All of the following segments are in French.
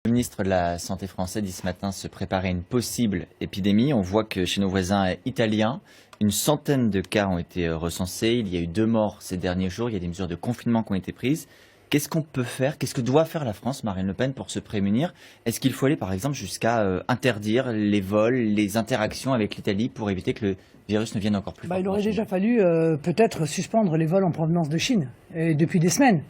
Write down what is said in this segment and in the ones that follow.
Le ministre de la Santé français dit ce matin se préparer à une possible épidémie. On voit que chez nos voisins italiens, une centaine de cas ont été recensés. Il y a eu 2 morts ces derniers jours. Il y a des mesures de confinement qui ont été prises. Qu'est-ce qu'on peut faire? Qu'est-ce que doit faire la France, Marine Le Pen, pour se prémunir? Est-ce qu'il faut aller, par exemple, jusqu'à interdire les vols, les interactions avec l'Italie pour éviter que le virus ne vienne encore plus fort? Il aurait déjà fallu peut-être suspendre les vols en provenance de Chine, et depuis des semaines.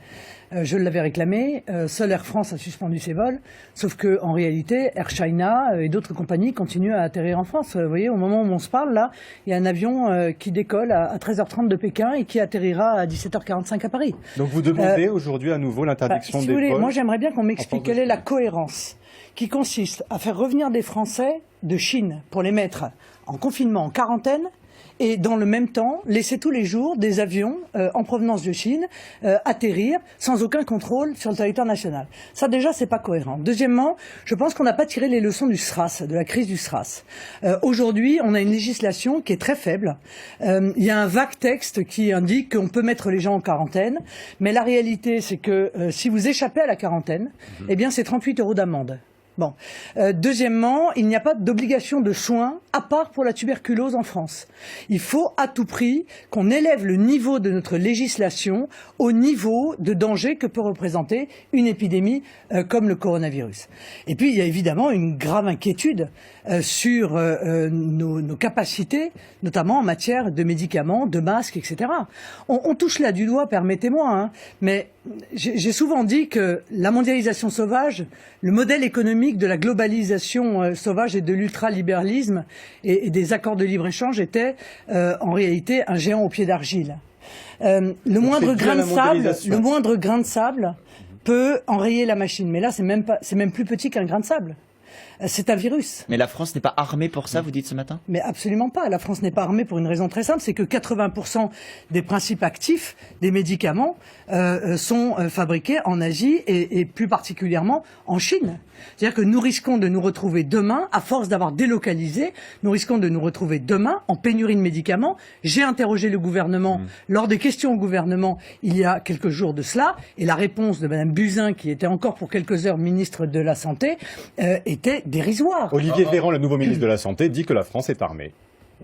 Je l'avais réclamé, seul Air France a suspendu ses vols, sauf qu'en réalité, Air China et d'autres compagnies continuent à atterrir en France. Vous voyez, au moment où on se parle, là, il y a un avion qui décolle à 13h30 de Pékin et qui atterrira à 17h45 à Paris. Donc vous demandez aujourd'hui à nouveau l'interdiction des vols? Moi j'aimerais bien qu'on m'explique quelle est la cohérence qui consiste à faire revenir des Français de Chine pour les mettre en confinement, en quarantaine, et dans le même temps, laisser tous les jours des avions en provenance de Chine atterrir sans aucun contrôle sur le territoire national. Ça déjà, c'est pas cohérent. Deuxièmement, je pense qu'on n'a pas tiré les leçons du SRAS, de la crise du SRAS. Aujourd'hui, on a une législation qui est très faible. Il y a un vague texte qui indique qu'on peut mettre les gens en quarantaine, mais la réalité, c'est que si vous échappez à la quarantaine, eh bien, c'est 38 € d'amende. Bon. Deuxièmement, il n'y a pas d'obligation de soins à part pour la tuberculose en France. Il faut à tout prix qu'on élève le niveau de notre législation au niveau de danger que peut représenter une épidémie comme le coronavirus. Et puis, il y a évidemment une grave inquiétude sur nos capacités, notamment en matière de médicaments, de masques, etc. On touche là du doigt, permettez-moi, mais j'ai souvent dit que la mondialisation sauvage, le modèle économique de la globalisation sauvage et de l'ultralibéralisme et des accords de libre-échange était en réalité un géant au pied d'argile. Le moindre grain de sable peut enrayer la machine. Mais là, c'est même plus petit qu'un grain de sable. C'est un virus. Mais la France n'est pas armée pour ça, vous dites ce matin? Mais absolument pas. La France n'est pas armée pour une raison très simple, c'est que 80% des principes actifs des médicaments sont fabriqués en Asie et plus particulièrement en Chine. C'est-à-dire que nous risquons de nous retrouver demain, à force d'avoir délocalisé, nous risquons de nous retrouver demain en pénurie de médicaments. J'ai interrogé le gouvernement lors des questions au gouvernement il y a quelques jours de cela, et la réponse de Mme Buzyn, qui était encore pour quelques heures ministre de la Santé, était dérisoire. Olivier Véran, le nouveau ministre de la Santé, dit que la France est armée.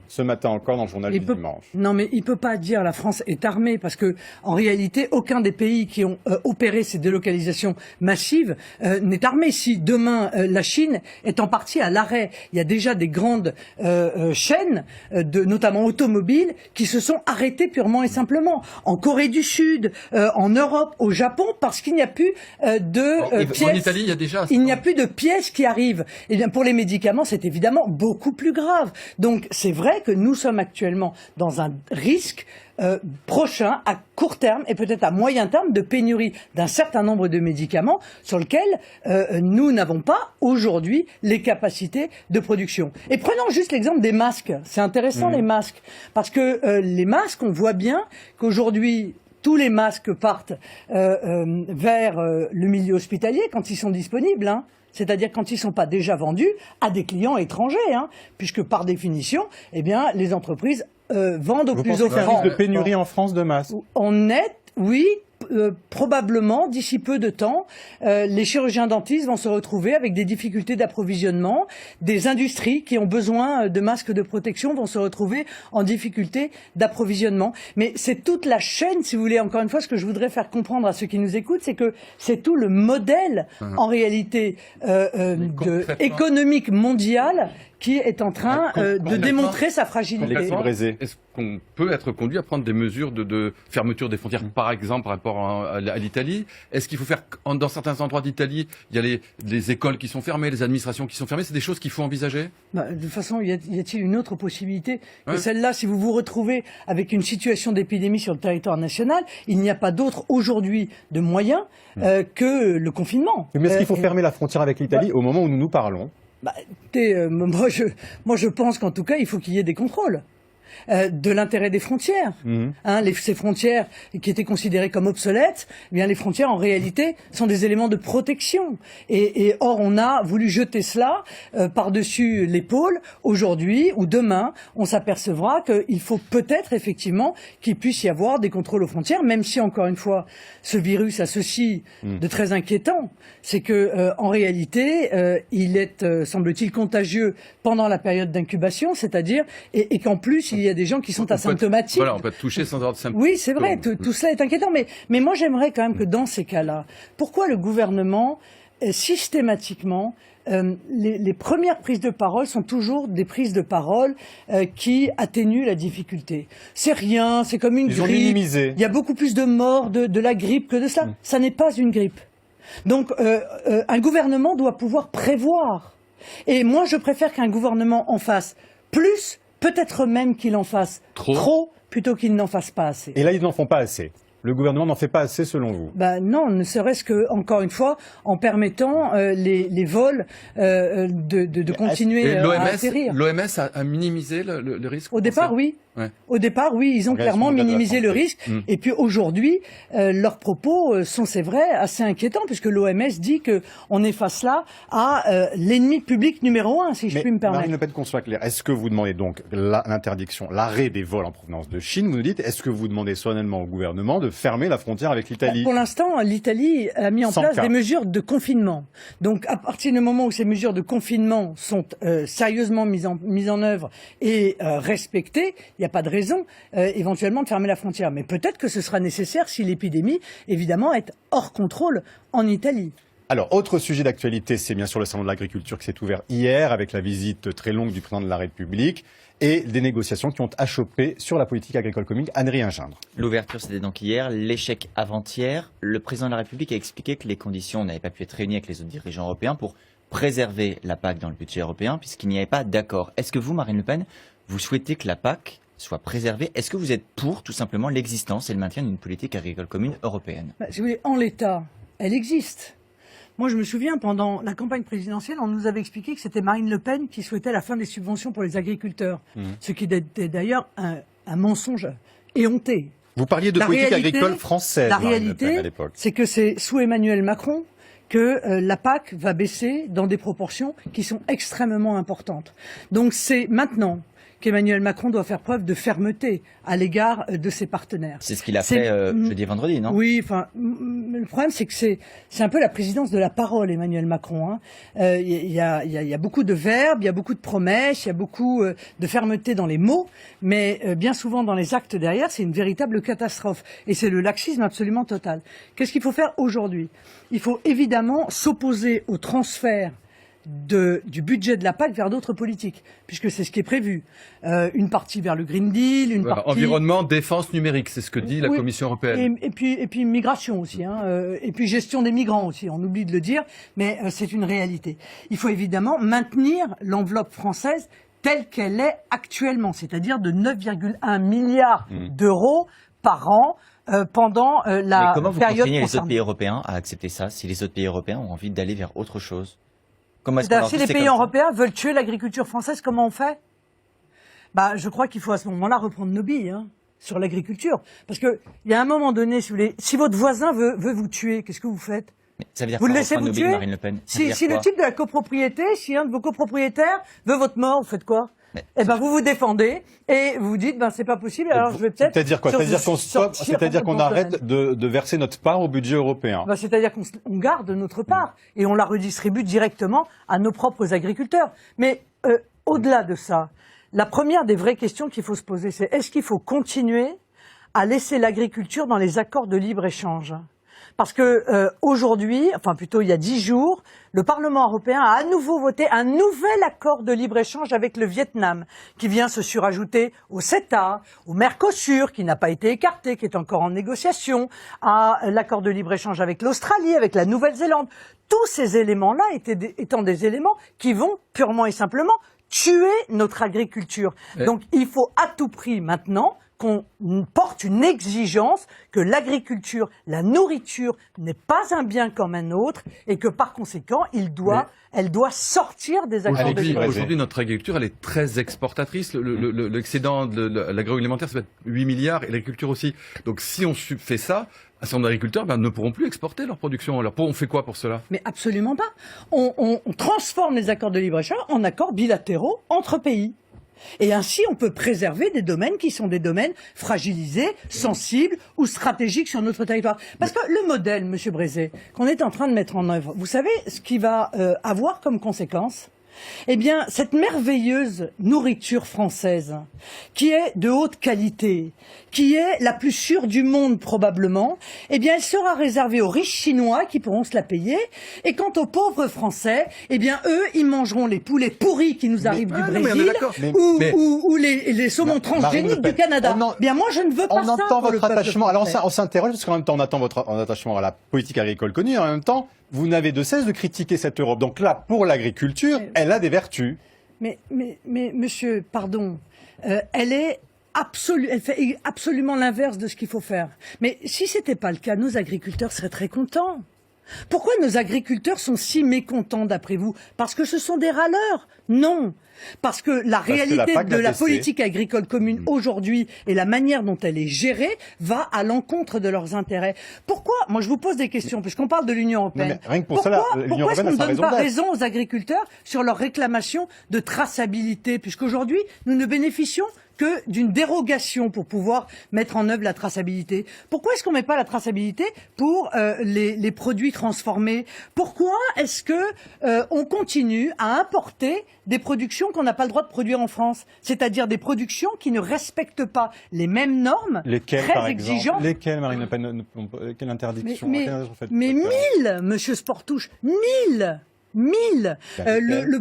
Ce matin encore dans le journal du dimanche. Non, mais il peut pas dire la France est armée parce que en réalité, aucun des pays qui ont opéré ces délocalisations massives n'est armé. Si demain la Chine est en partie à l'arrêt, il y a déjà des grandes chaînes, notamment automobiles, qui se sont arrêtées purement et simplement. En Corée du Sud, en Europe, au Japon, parce qu'il n'y a plus de pièces. En Italie, il y a déjà. Il n'y a plus de pièces qui arrivent. Et bien pour les médicaments, c'est évidemment beaucoup plus grave. Donc c'est vrai que nous sommes actuellement dans un risque prochain, à court terme et peut-être à moyen terme, de pénurie d'un certain nombre de médicaments sur lesquels nous n'avons pas aujourd'hui les capacités de production. Et prenons juste l'exemple des masques. C'est intéressant les masques, parce que les masques, on voit bien qu'aujourd'hui tous les masques partent vers le milieu hospitalier quand ils sont disponibles, c'est-à-dire quand ils ne sont pas déjà vendus à des clients étrangers, puisque par définition, eh bien, les entreprises vendent au plus offrant. Vous pensez qu'il y a un risque de pénurie en France de masques? On est, oui, probablement, d'ici peu de temps, les chirurgiens dentistes vont se retrouver avec des difficultés d'approvisionnement, des industries qui ont besoin de masques de protection vont se retrouver en difficulté d'approvisionnement. Mais c'est toute la chaîne, si vous voulez, encore une fois, ce que je voudrais faire comprendre à ceux qui nous écoutent, c'est que c'est tout le modèle, en réalité, économique mondial qui est en train de démontrer sa fragilité. Est-ce qu'on peut être conduit à prendre des mesures de fermeture des frontières, par exemple, par rapport à l'Italie? Est-ce qu'il faut faire, dans certains endroits d'Italie, il y a les écoles qui sont fermées, les administrations qui sont fermées? C'est des choses qu'il faut envisager? De toute façon, y a-t-il une autre possibilité que celle-là? Si vous vous retrouvez avec une situation d'épidémie sur le territoire national, il n'y a pas d'autre aujourd'hui de moyen que le confinement. Mais est-ce qu'il faut fermer la frontière avec l'Italie au moment où nous nous parlons? Écoutez, moi je pense qu'en tout cas, il faut qu'il y ait des contrôles. de l'intérêt des frontières. Ces frontières qui étaient considérées comme obsolètes, eh bien les frontières en réalité sont des éléments de protection. Et or on a voulu jeter cela par-dessus l'épaule aujourd'hui ou demain. On s'apercevra qu'il faut peut-être effectivement qu'il puisse y avoir des contrôles aux frontières, même si encore une fois ce virus a ceci de très inquiétant, c'est que en réalité il est semble-t-il contagieux pendant la période d'incubation, c'est-à-dire et qu'en plus il y a des gens qui sont asymptomatiques. Voilà, on peut être touché sans avoir de symptômes. Oui, c'est vrai, tout cela est inquiétant, mais moi j'aimerais quand même que dans ces cas-là, pourquoi le gouvernement systématiquement les premières prises de parole sont toujours des prises de parole qui atténuent la difficulté. C'est rien, c'est comme une grippe. Ont minimisé. Il y a beaucoup plus de morts de la grippe que de cela. Ça n'est pas une grippe. Donc un gouvernement doit pouvoir prévoir. Et moi je préfère qu'un gouvernement en fasse plus, peut-être même qu'il en fasse trop plutôt qu'il n'en fasse pas assez. Et là ils n'en font pas assez. Le gouvernement n'en fait pas assez selon vous? Non, ne serait-ce que, encore une fois, en permettant les vols de continuer à atterrir. L'OMS a minimisé le risque? Au départ, oui. Ouais. Au départ, oui, ils ont clairement minimisé le risque. Et puis aujourd'hui, leurs propos sont, c'est vrai, assez inquiétants, puisque l'OMS dit qu'on est face là à l'ennemi public numéro 1, si je puis me permettre. Marine Le Pen, qu'on soit clair, est-ce que vous demandez donc l'interdiction, l'arrêt des vols en provenance de Chine? Vous nous dites, est-ce que vous demandez solennellement au gouvernement de fermer la frontière avec l'Italie? Pour l'instant, l'Italie a mis en place des mesures de confinement. Donc, à partir du moment où ces mesures de confinement sont sérieusement mises en œuvre et respectées, il n'y a pas de raison éventuellement de fermer la frontière. Mais peut-être que ce sera nécessaire si l'épidémie, évidemment, est hors contrôle en Italie. Alors, autre sujet d'actualité, c'est bien sûr le salon de l'agriculture qui s'est ouvert hier avec la visite très longue du président de la République et des négociations qui ont achoppé sur la politique agricole commune. Adrien Gindre. L'ouverture, c'était donc hier, l'échec avant-hier. Le président de la République a expliqué que les conditions n'avaient pas pu être réunies avec les autres dirigeants européens pour préserver la PAC dans le budget européen puisqu'il n'y avait pas d'accord. Est-ce que vous, Marine Le Pen, vous souhaitez que la PAC soit préservée? Est-ce que vous êtes pour, tout simplement, l'existence et le maintien d'une politique agricole commune européenne? Si vous voulez, en l'état, elle existe. Moi, je me souviens, pendant la campagne présidentielle, on nous avait expliqué que c'était Marine Le Pen qui souhaitait la fin des subventions pour les agriculteurs. Ce qui était d'ailleurs un mensonge éhonté. Vous parliez de politique agricole française, La Marine Le Pen, réalité, à l'époque. c'est que c'est sous Emmanuel Macron que la PAC va baisser dans des proportions qui sont extrêmement importantes. Donc c'est maintenant qu'Emmanuel Macron doit faire preuve de fermeté à l'égard de ses partenaires. C'est ce qu'il a fait jeudi et vendredi, non? Oui, enfin, le problème c'est que c'est un peu la présidence de la parole, Emmanuel Macron. Il y a beaucoup de verbes, il y a beaucoup de promesses, il y a beaucoup de fermeté dans les mots, mais bien souvent dans les actes derrière, c'est une véritable catastrophe. Et c'est le laxisme absolument total. Qu'est-ce qu'il faut faire aujourd'hui? Il faut évidemment s'opposer au transfert du budget de la PAC vers d'autres politiques, puisque c'est ce qui est prévu. Une partie vers le Green Deal, une partie... Environnement, défense numérique, c'est ce que dit la Commission européenne. Et puis migration aussi, et puis gestion des migrants aussi, on oublie de le dire, mais c'est une réalité. Il faut évidemment maintenir l'enveloppe française telle qu'elle est actuellement, c'est-à-dire de 9,1 milliards d'euros par an, pendant la période. Mais comment vous contraignez les autres pays européens à accepter ça, si les autres pays européens ont envie d'aller vers autre chose? Si les pays européens veulent tuer l'agriculture française, comment on fait? Je crois qu'il faut à ce moment-là reprendre nos billes sur l'agriculture. Parce qu'il y a un moment donné, si votre voisin veut vous tuer, qu'est-ce que vous faites? Mais ça veut dire vous le laissez vous tuer? Marine Le Pen. Si le type de la copropriété, si un de vos copropriétaires veut votre mort, vous faites quoi? Vous vous défendez et vous dites c'est pas possible, alors je vais peut-être... C'est-à-dire quoi? C'est-à-dire qu'on arrête de verser notre part au budget européen? C'est-à-dire qu'on garde notre part et on la redistribue directement à nos propres agriculteurs. Mais au-delà de ça, la première des vraies questions qu'il faut se poser, c'est est-ce qu'il faut continuer à laisser l'agriculture dans les accords de libre-échange? Parce que aujourd'hui, enfin plutôt il y a 10 jours, le Parlement européen a à nouveau voté un nouvel accord de libre-échange avec le Vietnam, qui vient se surajouter au CETA, au Mercosur, qui n'a pas été écarté, qui est encore en négociation, à l'accord de libre-échange avec l'Australie, avec la Nouvelle-Zélande. Tous ces éléments-là étant des éléments qui vont purement et simplement tuer notre agriculture. Donc il faut à tout prix maintenant qu'on porte une exigence que l'agriculture, la nourriture n'est pas un bien comme un autre et que par conséquent, elle doit sortir des accords de libre-échange. Aujourd'hui, notre agriculture, elle est très exportatrice. L'excédent de l'agroalimentaire, ça va être 8 milliards et l'agriculture aussi. Donc si on fait ça, un certain nombre d'agriculteurs ne pourront plus exporter leur production. Alors on fait quoi pour cela? Mais absolument pas. On transforme les accords de libre-échange en accords bilatéraux entre pays. Et ainsi, on peut préserver des domaines qui sont des domaines fragilisés, sensibles ou stratégiques sur notre territoire. Parce que le modèle, Monsieur Brézé, qu'on est en train de mettre en œuvre, vous savez ce qui va avoir comme conséquence? Eh bien, cette merveilleuse nourriture française, qui est de haute qualité, qui est la plus sûre du monde probablement, eh bien, elle sera réservée aux riches Chinois qui pourront se la payer. Et quant aux pauvres Français, eh bien, eux, ils mangeront les poulets pourris qui nous arrivent du Brésil ou les saumons transgéniques du Canada. Bien, moi, je ne veux pas ça. On entend pour le votre peuple attachement. Alors, français. on s'interroge parce qu'en même temps, on attend votre attachement à la politique agricole connue. Et en même temps, vous n'avez de cesse de critiquer cette Europe. Donc là, pour l'agriculture, elle a des vertus. Mais monsieur, pardon, elle fait absolument l'inverse de ce qu'il faut faire. Mais si c'était pas le cas, nos agriculteurs seraient très contents. Pourquoi nos agriculteurs sont si mécontents d'après vous? Parce que ce sont des râleurs? Non. Parce que la réalité de la politique agricole commune aujourd'hui et la manière dont elle est gérée va à l'encontre de leurs intérêts. Pourquoi? Moi, je vous pose des questions, puisqu'on parle de l'Union européenne. Rien que pour ça, l'Union Pourquoi est-ce européenne qu'on a ne donne sa pas raison raison aux agriculteurs sur leur réclamation de traçabilité? Puisqu'aujourd'hui, nous ne bénéficions que d'une dérogation pour pouvoir mettre en œuvre la traçabilité. Pourquoi est-ce qu'on ne met pas la traçabilité pour les produits transformés? Pourquoi est-ce que on continue à importer des productions qu'on n'a pas le droit de produire en France? C'est-à-dire des productions qui ne respectent pas les mêmes normes, très exigeantes. Lesquelles, Marine Le Pen, quelle interdiction? Mais 1000, Monsieur Sportouche, 1000 le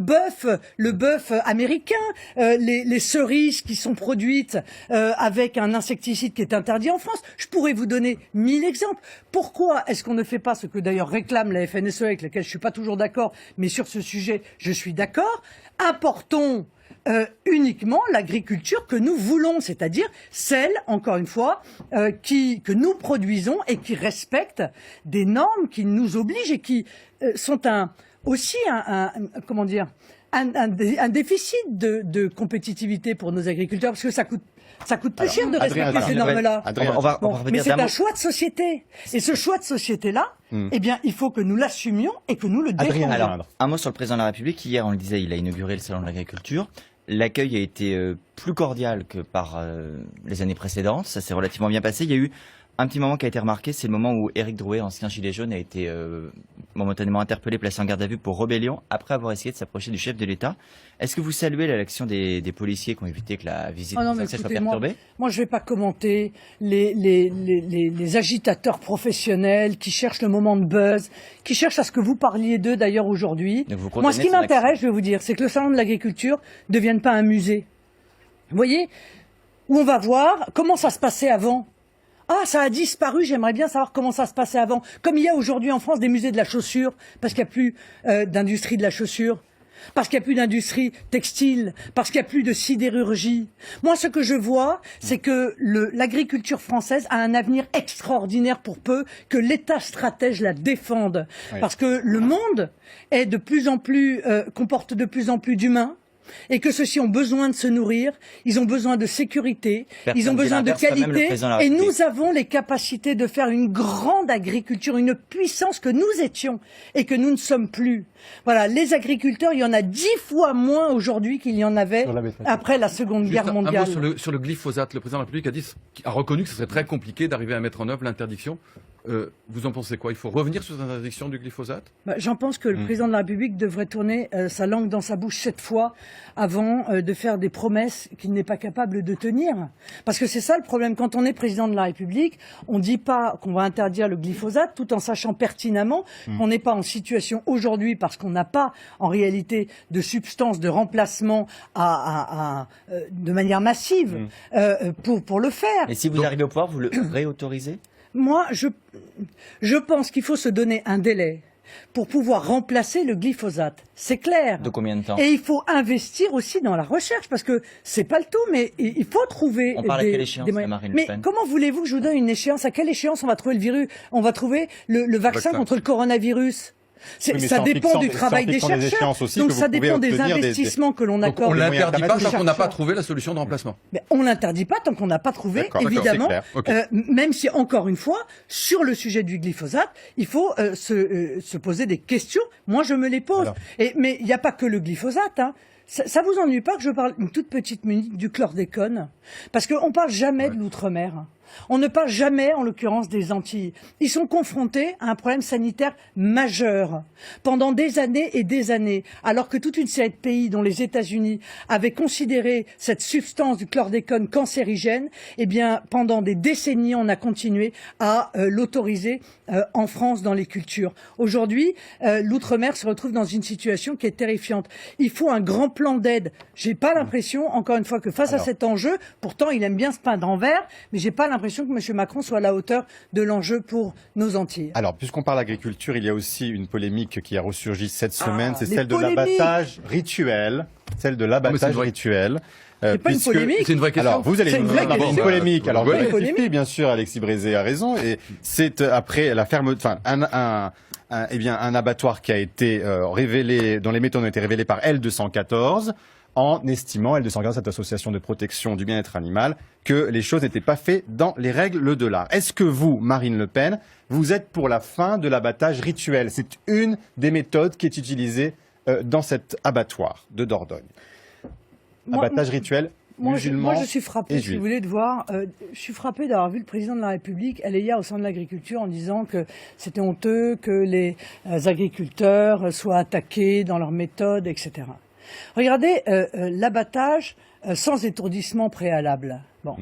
bœuf américain, les cerises qui sont produites avec un insecticide qui est interdit en France. Je pourrais vous donner 1000 exemples. Pourquoi est-ce qu'on ne fait pas ce que d'ailleurs réclame la FNSE, avec laquelle je suis pas toujours d'accord, mais sur ce sujet, je suis d'accord. Importons uniquement l'agriculture que nous voulons, c'est-à-dire celle, encore une fois, que nous produisons et qui respecte des normes qui nous obligent et qui sont aussi un déficit de compétitivité pour nos agriculteurs, parce que ça coûte plus cher de respecter ces normes-là. Mais c'est un choix de société. Et ce choix de société-là, eh bien, il faut que nous l'assumions et que nous le défendions. Alors, un mot sur le président de la République. Hier, on le disait, il a inauguré le salon de l'agriculture. L'accueil a été plus cordial que par les années précédentes. Ça s'est relativement bien passé. Il y a eu un petit moment qui a été remarqué, c'est le moment où Éric Drouet, ancien gilet jaune, a été momentanément interpellé, placé en garde à vue pour rébellion après avoir essayé de s'approcher du chef de l'État. Est-ce que vous saluez l'action des policiers qui ont évité que la visite présidentielle soit perturbée? Moi, je ne vais pas commenter les agitateurs professionnels qui cherchent le moment de buzz, qui cherchent à ce que vous parliez d'eux d'ailleurs aujourd'hui. Moi, ce qui m'intéresse, je vais vous dire, c'est que le salon de l'agriculture ne devienne pas un musée. Vous voyez, où on va voir comment ça se passait avant. Ah, ça a disparu, j'aimerais bien savoir comment ça se passait avant. Comme il y a aujourd'hui en France des musées de la chaussure, parce qu'il n'y a plus d'industrie de la chaussure, parce qu'il n'y a plus d'industrie textile, parce qu'il n'y a plus de sidérurgie. Moi, ce que je vois, c'est que l'agriculture française a un avenir extraordinaire pour peu que l'État stratège la défende. Oui. Parce que le monde est de plus en plus, comporte de plus en plus d'humains. Et que ceux-ci ont besoin de se nourrir, ils ont besoin de sécurité, ils ont besoin de qualité, et nous avons les capacités de faire une grande agriculture, une puissance que nous étions et que nous ne sommes plus. Voilà, les agriculteurs, il y en a 10 fois moins aujourd'hui qu'il y en avait après la Seconde Guerre mondiale. Un mot sur le glyphosate. Le président de la République a reconnu que ce serait très compliqué d'arriver à mettre en œuvre l'interdiction. Vous en pensez quoi? Il faut revenir sur l'interdiction du glyphosate? J'en pense que le président de la République devrait tourner sa langue dans sa bouche 7 fois avant de faire des promesses qu'il n'est pas capable de tenir. Parce que c'est ça le problème. Quand on est président de la République, on ne dit pas qu'on va interdire le glyphosate tout en sachant pertinemment qu'on n'est pas en situation aujourd'hui, parce qu'on n'a pas en réalité de substance de remplacement de manière massive pour le faire. Et si vous arrivez au pouvoir, vous le réautorisez? Moi, je pense qu'il faut se donner un délai. pour pouvoir remplacer le glyphosate. C'est clair. De combien de temps? Et il faut investir aussi dans la recherche, parce que c'est pas le tout, mais il faut trouver On parle à quelle échéance, Marine Le Mais Pen? comment voulez-vous que je vous donne une échéance? À quelle échéance on va trouver le virus? On va trouver le vaccin contre le coronavirus? Oui, mais Ça c'est en dépend fixant du des- travail c'est en des fixant des chercheurs. échéances aussi Donc que vous ça pouvez dépend des obtenir des- investissements que l'on Donc accorde. on les moyens l'interdit pas permettent tant qu'on n'a pas chercheurs. trouvé la solution de remplacement. Mais on l'interdit pas tant qu'on n'a pas trouvé, D'accord, évidemment. c'est clair. Ok. Même si, encore une fois, sur le sujet du glyphosate, il faut se poser des questions. Moi, je me les pose. Alors. Mais il n'y a pas que le glyphosate. Hein. Ça vous ennuie pas que je parle une toute petite minute du chlordécone? Parce qu'on parle jamais de l'outre-mer. On ne parle jamais, en l'occurrence, des Antilles. Ils sont confrontés à un problème sanitaire majeur pendant des années et des années, alors que toute une série de pays, dont les États-Unis, avaient considéré cette substance du chlordécone cancérigène. Eh bien, pendant des décennies, on a continué à l'autoriser en France dans les cultures. Aujourd'hui, l'outre-mer se retrouve dans une situation qui est terrifiante. Il faut un grand plan d'aide. J'ai pas l'impression, encore une fois, que face à cet enjeu, pourtant il aime bien se peindre en vert, mais j'ai pas l'impression que M. Macron soit à la hauteur de l'enjeu pour nos Antilles. Alors, puisqu'on parle agriculture, il y a aussi une polémique qui a ressurgi cette semaine, c'est les celle de polémiques. l'abattage rituel. Celle de l'abattage vrai. rituel. C'est pas une puisque- polémique. C'est une vraie question. Alors, vous allez C'est une nous vraie dire, question. une polémique. Alors, vous Ouais. rectifiez, bien sûr, Alexis Brézé a raison. Et c'est après la enfin, un abattoir qui a été révélé, dont les méthodes ont été révélées par L214, en estimant, L214, cette association de protection du bien-être animal, que les choses n'étaient pas faites dans les règles de l'art. Est-ce que vous, Marine Le Pen, vous êtes pour la fin de l'abattage rituel? C'est une des méthodes qui est utilisée dans cet abattoir de Dordogne. Abattage rituel musulman Moi, je suis frappé, et si juif. vous voulez, de voir. Je suis frappé d'avoir vu le président de la République aller hier au sein de l'agriculture en disant que c'était honteux que les agriculteurs soient attaqués dans leurs méthodes, etc. Regardez l'abattage sans étourdissement préalable. Bon.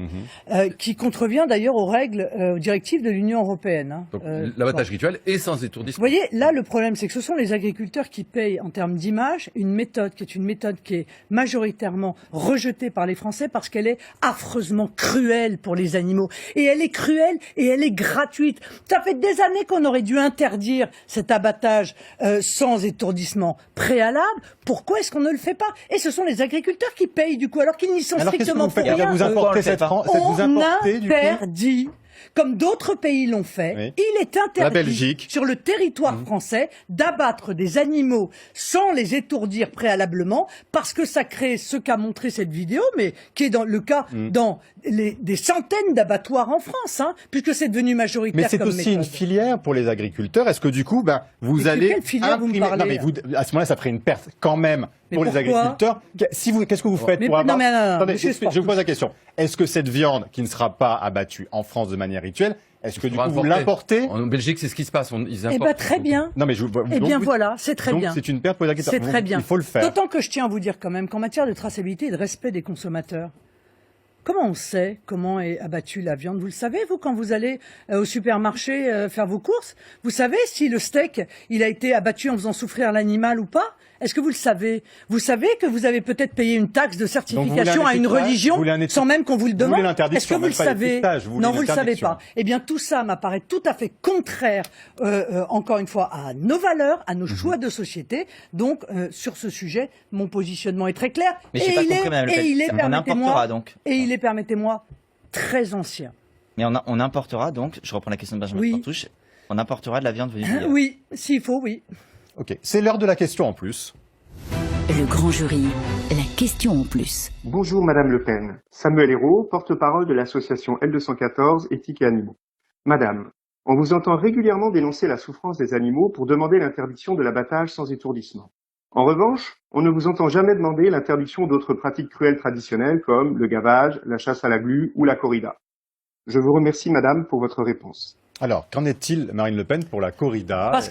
Qui contrevient d'ailleurs aux règles, aux directives de l'Union européenne. Hein. Donc l'abattage rituel est sans Vous étourdissement. voyez, là, le problème, c'est que ce sont les agriculteurs qui payent, en termes d'image, une méthode qui est majoritairement rejetée par les Français parce qu'elle est affreusement cruelle pour les animaux. Et elle est cruelle et elle est gratuite. Ça fait des années qu'on aurait dû interdire cet abattage sans étourdissement préalable. Pourquoi est-ce qu'on ne le fait pas? Et ce sont les agriculteurs qui payent, du coup, alors qu'ils n'y sont Alors, qu'est-ce que strictement vous faites? pour rien. Vous importez cette vous On importez, du coup interdit, comme d'autres pays l'ont fait, Oui. il est interdit La Belgique. sur le territoire français d'abattre des animaux sans les étourdir préalablement, parce que ça crée ce qu'a montré cette vidéo, mais qui est dans le cas dans des centaines d'abattoirs en France, hein, puisque c'est devenu majoritaire Mais c'est comme aussi méthode. une filière pour les agriculteurs. Est-ce que du coup, vous Mais de allez quelle filière vous me imprimer- parlez, Non, mais à ce moment-là, ça ferait une perte quand même Mais pour les pourquoi agriculteurs. Qu'est-ce que vous faites Mais pour non, avoir mais non, Attendez, monsieur je vous pose la question. Est-ce que cette viande qui ne sera pas abattue en France de manière rituelle, est-ce que du coup vous l'importez? En Belgique, c'est ce qui se passe. Ils Eh importent. ben très bien. Non, mais Eh bien voilà, c'est très donc bien. c'est une perte pour les agriculteurs. C'est très bien. Il faut le faire. D'autant que je tiens à vous dire quand même qu'en matière de traçabilité et de respect des consommateurs, comment on sait comment est abattue la viande? Vous le savez, vous, quand vous allez au supermarché faire vos courses? Vous savez si le steak, il a été abattu en faisant souffrir l'animal ou pas? Est-ce que vous le savez? Vous savez que vous avez peut-être payé une taxe de certification à une religion sans même qu'on vous le demande? Est-ce que vous le savez? Non, vous le savez pas. Eh bien, tout ça m'apparaît tout à fait contraire, encore une fois, à nos valeurs, à nos choix de société. Donc, sur ce sujet, mon positionnement est très clair. Mais j'ai pas compris, Madame Le Pen. Et il est, On importera donc. Et il est, permettez-moi, très ancien. Mais on importera donc, je reprends la question de Benjamin Oui. Portouche, on importera de la viande venue d'hier. Oui, s'il faut, oui. Ok, c'est l'heure de la question en plus. Le grand jury, la question en plus. Bonjour Madame Le Pen. Samuel Hérault, porte-parole de l'association L214 Éthique et Animaux. Madame, on vous entend régulièrement dénoncer la souffrance des animaux pour demander l'interdiction de l'abattage sans étourdissement. En revanche, on ne vous entend jamais demander l'interdiction d'autres pratiques cruelles traditionnelles comme le gavage, la chasse à la glu ou la corrida. Je vous remercie Madame pour votre réponse. Alors, qu'en est-il, Marine Le Pen, pour la corrida? Parce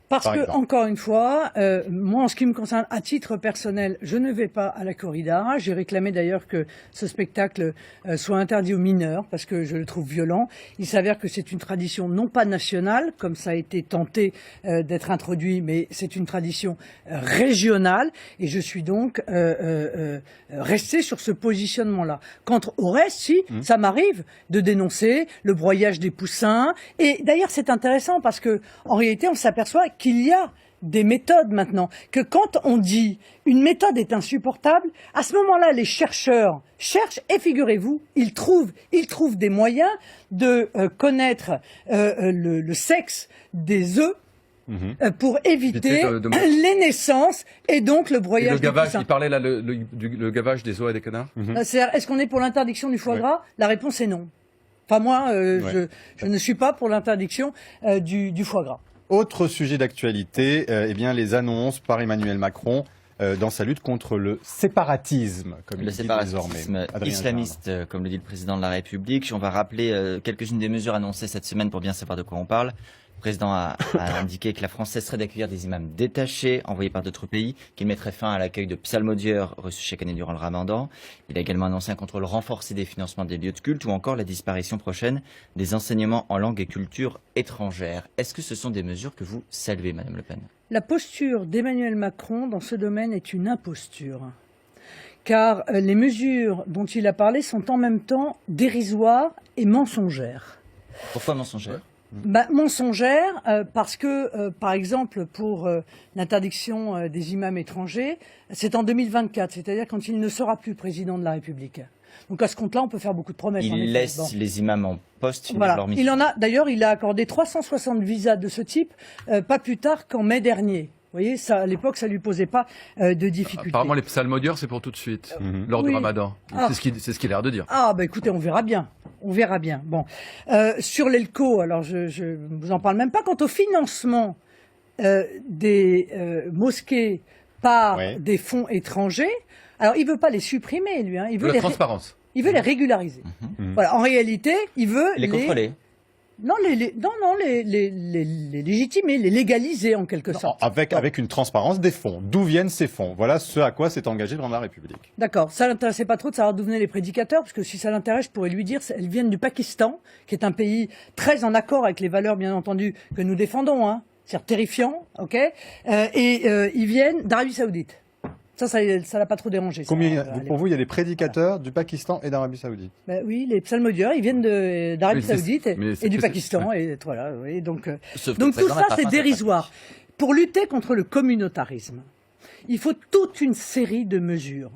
Par que, exemple. encore une fois, moi, en ce qui me concerne, à titre personnel, je ne vais pas à la corrida. J'ai réclamé d'ailleurs que ce spectacle soit interdit aux mineurs, parce que je le trouve violent. Il s'avère que c'est une tradition non pas nationale, comme ça a été tenté d'être introduit, mais c'est une tradition régionale, et je suis donc resté sur ce positionnement-là. Quant au reste, si, ça m'arrive de dénoncer le broyage des poussins, et d'ailleurs c'est intéressant, parce que en réalité, on s'aperçoit qu'il y a des méthodes maintenant, que quand on dit une méthode est insupportable, à ce moment-là, les chercheurs cherchent et figurez-vous, ils trouvent des moyens de connaître le sexe des œufs pour éviter les naissances et donc le broyage le gavage, des poussins. il parlait là le gavage des oies et des canards. C'est-à-dire, est-ce qu'on est pour l'interdiction du foie gras? La réponse est non. Enfin moi, je ne suis pas pour l'interdiction du foie gras. Autre sujet d'actualité, eh bien les annonces par Emmanuel Macron dans sa lutte contre le séparatisme, comme il Le dit séparatisme désormais. Adrien islamiste, comme le dit le président de la République. On va rappeler quelques-unes des mesures annoncées cette semaine pour bien savoir de quoi on parle. Le président a indiqué que la France cesserait d'accueillir des imams détachés envoyés par d'autres pays, qu'il mettrait fin à l'accueil de psalmodieurs reçus chaque année durant le ramadan. Il a également annoncé un contrôle renforcé des financements des lieux de culte ou encore la disparition prochaine des enseignements en langue et culture étrangères. Est-ce que ce sont des mesures que vous saluez, Madame Le Pen? La posture d'Emmanuel Macron dans ce domaine est une imposture. Car les mesures dont il a parlé sont en même temps dérisoires et mensongères. Pourquoi mensongère? Mensongère parce que, par exemple, pour l'interdiction des imams étrangers, c'est en 2024, c'est-à-dire quand il ne sera plus président de la République. Donc à ce compte-là, on peut faire beaucoup de promesses. Il laisse les imams en poste finir voilà. leur mission. Il en a, d'ailleurs, il a accordé 360 visas de ce type, pas plus tard qu'en mai dernier. Vous voyez, ça, à l'époque, ça lui posait pas de difficultés. Apparemment, les psalmodieurs, c'est pour tout de suite, lors du ramadan. C'est ce qu'il a l'air de dire. Ah, bah écoutez, on verra bien. On verra bien. Bon. Sur l'ELCO, alors je vous en parle même pas. Quant au financement des mosquées par des fonds étrangers, alors il veut pas les supprimer, lui. Hein. Il veut la transparence. Il veut les régulariser. Voilà. En réalité, il veut les contrôler. Non, les légitimer, les légaliser en quelque sorte. Avec une transparence des fonds. D'où viennent ces fonds? Voilà ce à quoi s'est engagé dans la République. D'accord. Ça l'intéressait pas trop de savoir d'où venaient les prédicateurs, parce que si ça l'intéresse, je pourrais lui dire qu'elles viennent du Pakistan, qui est un pays très en accord avec les valeurs, bien entendu, que nous défendons, hein. C'est-à-dire terrifiant, ok. Ils viennent d'Arabie Saoudite. Ça l'a pas trop dérangé. Pour vous, il y a des prédicateurs du Pakistan et d'Arabie Saoudite? Oui, les psalmodieurs, ils viennent d'Arabie Saoudite et du Pakistan. Et voilà, oui, donc tout ça, c'est dérisoire. Pour lutter contre le communautarisme, il faut toute une série de mesures.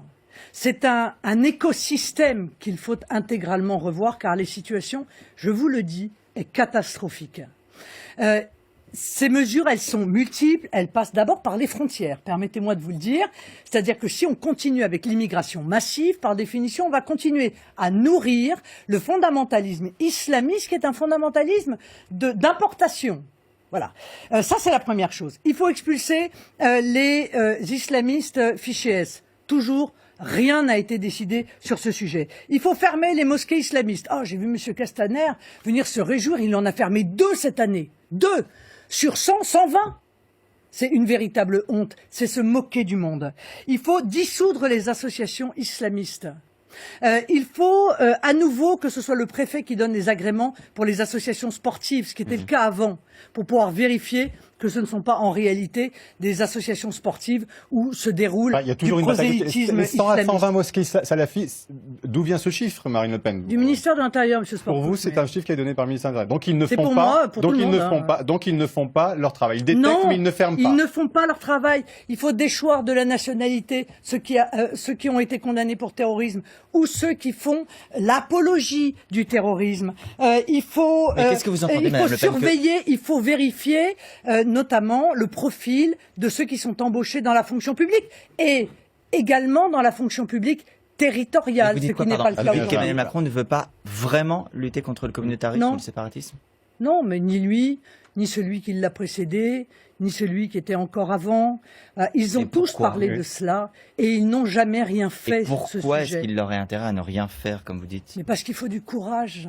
C'est un écosystème qu'il faut intégralement revoir, car les situations, je vous le dis, est catastrophique. Ces mesures, elles sont multiples, elles passent d'abord par les frontières, permettez-moi de vous le dire. C'est-à-dire que si on continue avec l'immigration massive, par définition, on va continuer à nourrir le fondamentalisme islamiste, qui est un fondamentalisme d'importation. Voilà. Ça, c'est la première chose. Il faut expulser les islamistes fichés S. Toujours, rien n'a été décidé sur ce sujet. Il faut fermer les mosquées islamistes. Oh, j'ai vu M. Castaner venir se réjouir, il en a fermé 2 cette année. 2 sur 100, 120. C'est une véritable honte. C'est se moquer du monde. Il faut dissoudre les associations islamistes. Il faut à nouveau que ce soit le préfet qui donne les agréments pour les associations sportives, ce qui était le cas avant, pour pouvoir vérifier que ce ne sont pas en réalité des associations sportives où se déroule il y a toujours du une bataille. prosélytisme Les 100 à 120 islamiste. mosquées salafistes, d'où vient ce chiffre, Marine Le Pen? Du ministère de l'Intérieur, M. Sport. Pour vous, c'est un chiffre qui est donné par le ministère de l'Intérieur. Donc ils ne C'est font pour pas, moi, pour donc tout le ils monde, ne font pas, donc ils ne font pas leur travail. Ils détectent, mais ils ne ferment pas. Ils ne font pas leur travail. Il faut déchoir de la nationalité ceux qui ont été condamnés pour terrorisme ou ceux qui font l'apologie du terrorisme. Il faut, qu'est-ce que vous entendez, il faut Madame Le Pen, surveiller, il faut vérifier, notamment le profil de ceux qui sont embauchés dans la fonction publique et également dans la fonction publique territoriale, Vous dites ce quoi, qui n'est pardon? pas le cas Vous dites aujourd'hui. qu'Emmanuel Macron ne veut pas vraiment lutter contre le communautarisme Non. ou le séparatisme? Non, mais ni lui, ni celui qui l'a précédé, ni celui qui était encore avant. Ils ont Et tous pourquoi? parlé de cela et ils n'ont jamais rien fait Et sur ce pourquoi est-ce sujet. qu'il aurait intérêt à ne rien faire, comme vous dites? Mais parce qu'il faut du courage.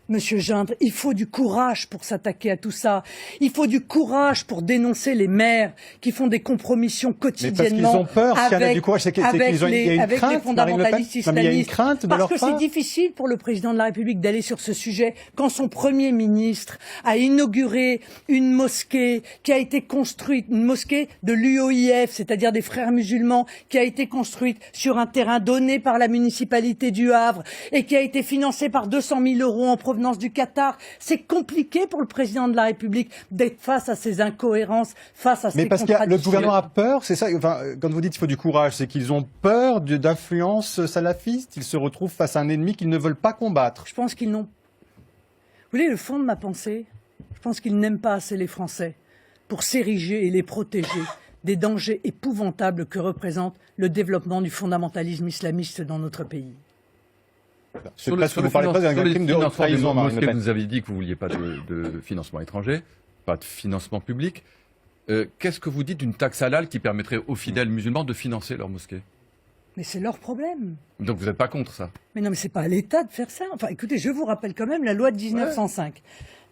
Monsieur Gindre, il faut du courage pour s'attaquer à tout ça. Il faut du courage pour dénoncer les maires qui font des compromissions quotidiennement. Mais parce qu'ils ont peur, s'il y en a du courage, c'est qu'il y a une avec crainte, les Marine Le Pen. fondamentalistes Non, mais il y a une islamistes. crainte de Parce leur que c'est part. difficile pour le président de la République d'aller sur ce sujet quand son Premier ministre a inauguré une mosquée qui a été construite, une mosquée de l'UOIF, c'est-à-dire des frères musulmans, qui a été construite sur un terrain donné par la municipalité du Havre et qui a été financée par 200 000 € en provenance provenance du Qatar. C'est compliqué pour le président de la République d'être face à ces incohérences, face à ces Mais parce que le contradictions. gouvernement a peur, c'est ça. Enfin, quand vous dites qu'il faut du courage, c'est qu'ils ont peur d'influence salafiste. Ils se retrouvent face à un ennemi qu'ils ne veulent pas combattre. Je pense qu'ils n'ont... Vous voulez le fond de ma pensée? Je pense qu'ils n'aiment pas assez les Français pour s'ériger et les protéger des dangers épouvantables que représente le développement du fondamentalisme islamiste dans notre pays. C'est presque, vous parlez pas d'un crime de haute trahison, Marine Le Pen. Vous avez dit que vous vouliez pas de financement étranger, pas de financement public. Qu'est-ce que vous dites d'une taxe halal qui permettrait aux fidèles musulmans de financer leur mosquée? Mais c'est leur problème. Donc vous n'êtes pas contre ça? Mais non, mais c'est pas à l'État de faire ça. Enfin, écoutez, je vous rappelle quand même la loi de 1905.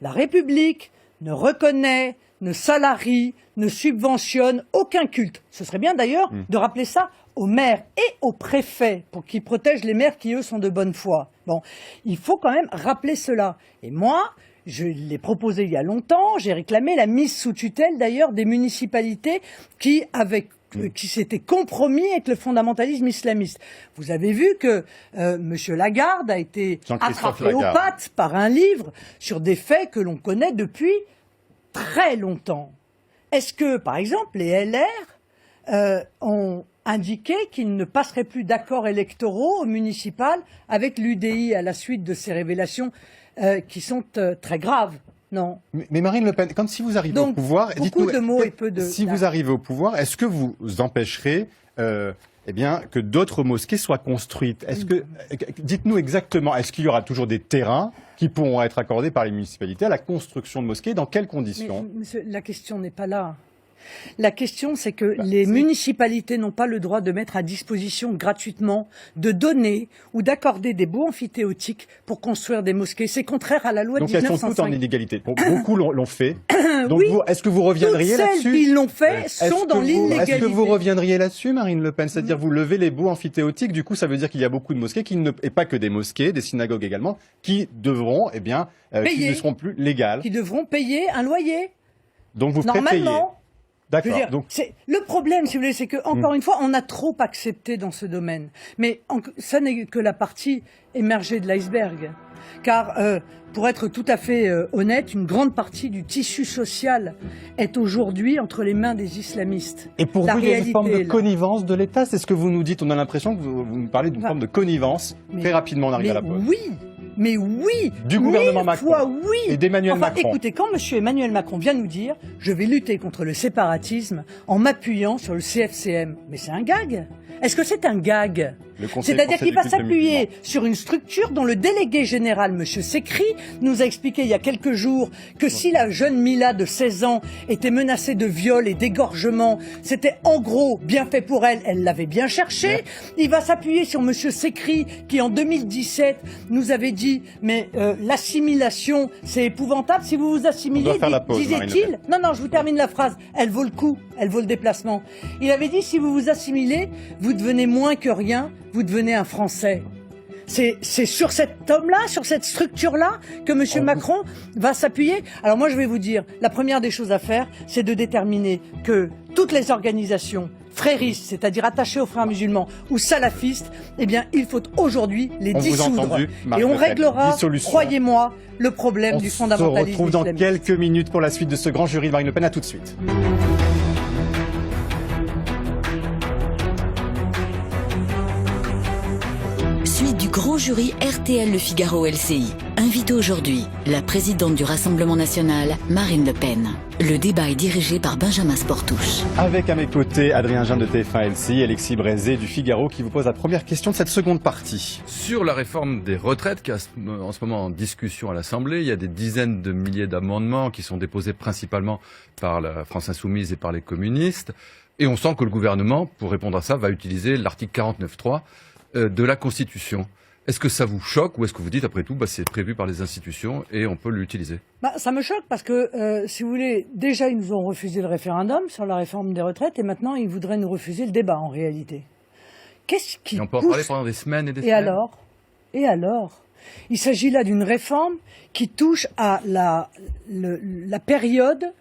La République ne reconnaît, ne salarie, ne subventionne aucun culte. Ce serait bien d'ailleurs de rappeler ça aux maires et aux préfets pour qu'ils protègent les maires qui, eux, sont de bonne foi. Bon, il faut quand même rappeler cela. Et moi, je l'ai proposé il y a longtemps, j'ai réclamé la mise sous tutelle d'ailleurs des municipalités qui s'étaient compromis avec le fondamentalisme islamiste. Vous avez vu que Monsieur Lagarde a été attrapé aux pattes par un livre sur des faits que l'on connaît depuis très longtemps. Est-ce que, par exemple, les LR ont indiqué qu'ils ne passeraient plus d'accords électoraux au municipal avec l'UDI à la suite de ces révélations qui sont très graves? Non. Mais Marine Le Pen, quand si vous arrivez au pouvoir, beaucoup de mots et peu de... Si vous arrivez au pouvoir, est-ce que vous empêcherez que d'autres mosquées soient construites? Dites-nous exactement, est-ce qu'il y aura toujours des terrains qui pourront être accordés par les municipalités à la construction de mosquées? Dans quelles conditions? Mais, monsieur, la question n'est pas là. La question, c'est que les municipalités n'ont pas le droit de mettre à disposition gratuitement, de donner ou d'accorder des baux amphithéotiques pour construire des mosquées. C'est contraire à la loi de 1905. Donc elles sont toutes en illégalité. Beaucoup l'ont fait. Donc oui, est-ce que vous reviendriez là-dessus? Toutes celles qui l'ont fait sont dans l'illégalité. Est-ce que vous reviendriez là-dessus, Marine Le Pen? C'est-à-dire vous levez les baux amphithéotiques, du coup ça veut dire qu'il y a beaucoup de mosquées, et pas que des mosquées, des synagogues également, qui devront, qui ne seront plus légales. Qui devront payer un loyer. Donc vous ferez payer. D'accord. Donc... Le problème, si vous voulez, c'est que, encore une fois, on a trop accepté dans ce domaine. Mais ça n'est que la partie émergée de l'iceberg. Car, pour être tout à fait honnête, une grande partie du tissu social est aujourd'hui entre les mains des islamistes. Et pour vous, il y a une forme de connivence de l'État? C'est ce que vous nous dites. On a l'impression que vous nous parlez d'une forme de connivence. Très rapidement, on arrive à la pause. Mais oui, du gouvernement Macron oui. Et d'Emmanuel Macron. Écoutez, quand M. Emmanuel Macron vient nous dire « je vais lutter contre le séparatisme en m'appuyant sur le CFCM », mais c'est un gag. Est-ce que c'est un gag? C'est-à-dire qu'il va s'appuyer sur une structure dont le délégué général, M. Sécry, nous a expliqué il y a quelques jours que si la jeune Mila de 16 ans était menacée de viol et d'égorgement, c'était en gros bien fait pour elle, elle l'avait bien cherché. Il va s'appuyer sur M. Sécry qui en 2017 nous avait dit mais l'assimilation c'est épouvantable, si vous vous assimilez, disait-il. Non, je vous termine la phrase, elle vaut le coup, elle vaut le déplacement. Il avait dit si vous vous assimilez, vous devenez moins que rien, vous devenez un Français. C'est sur cet homme-là, sur cette structure-là, que M. Macron va s'appuyer. Alors moi, je vais vous dire, la première des choses à faire, c'est de déterminer que toutes les organisations fréristes, c'est-à-dire attachées aux frères musulmans ou salafistes, eh bien, il faut aujourd'hui les dissoudre. Et on réglera, croyez-moi, le problème du fondamentalisme islamiste. On se retrouve dans quelques minutes pour la suite de ce grand jury de Marine Le Pen. À tout de suite. Suite du grand jury RTL Le Figaro LCI. Invitée aujourd'hui, la présidente du Rassemblement national, Marine Le Pen. Le débat est dirigé par Benjamin Sportouche. Avec à mes côtés Adrien Jeanne de TF1 LCI et Alexis Brézé du Figaro qui vous pose la première question de cette seconde partie. Sur la réforme des retraites qui est en ce moment en discussion à l'Assemblée, il y a des dizaines de milliers d'amendements qui sont déposés principalement par la France Insoumise et par les communistes. Et on sent que le gouvernement, pour répondre à ça, va utiliser l'article 49.3 de la Constitution. Est-ce que ça vous choque ou est-ce que vous dites, après tout, c'est prévu par les institutions et on peut l'utiliser? Ça me choque parce que, si vous voulez, déjà ils nous ont refusé le référendum sur la réforme des retraites et maintenant ils voudraient nous refuser le débat en réalité. Qu'est-ce qui et on peut en parler pendant des semaines et des semaines. Et alors il s'agit là d'une réforme qui touche à la période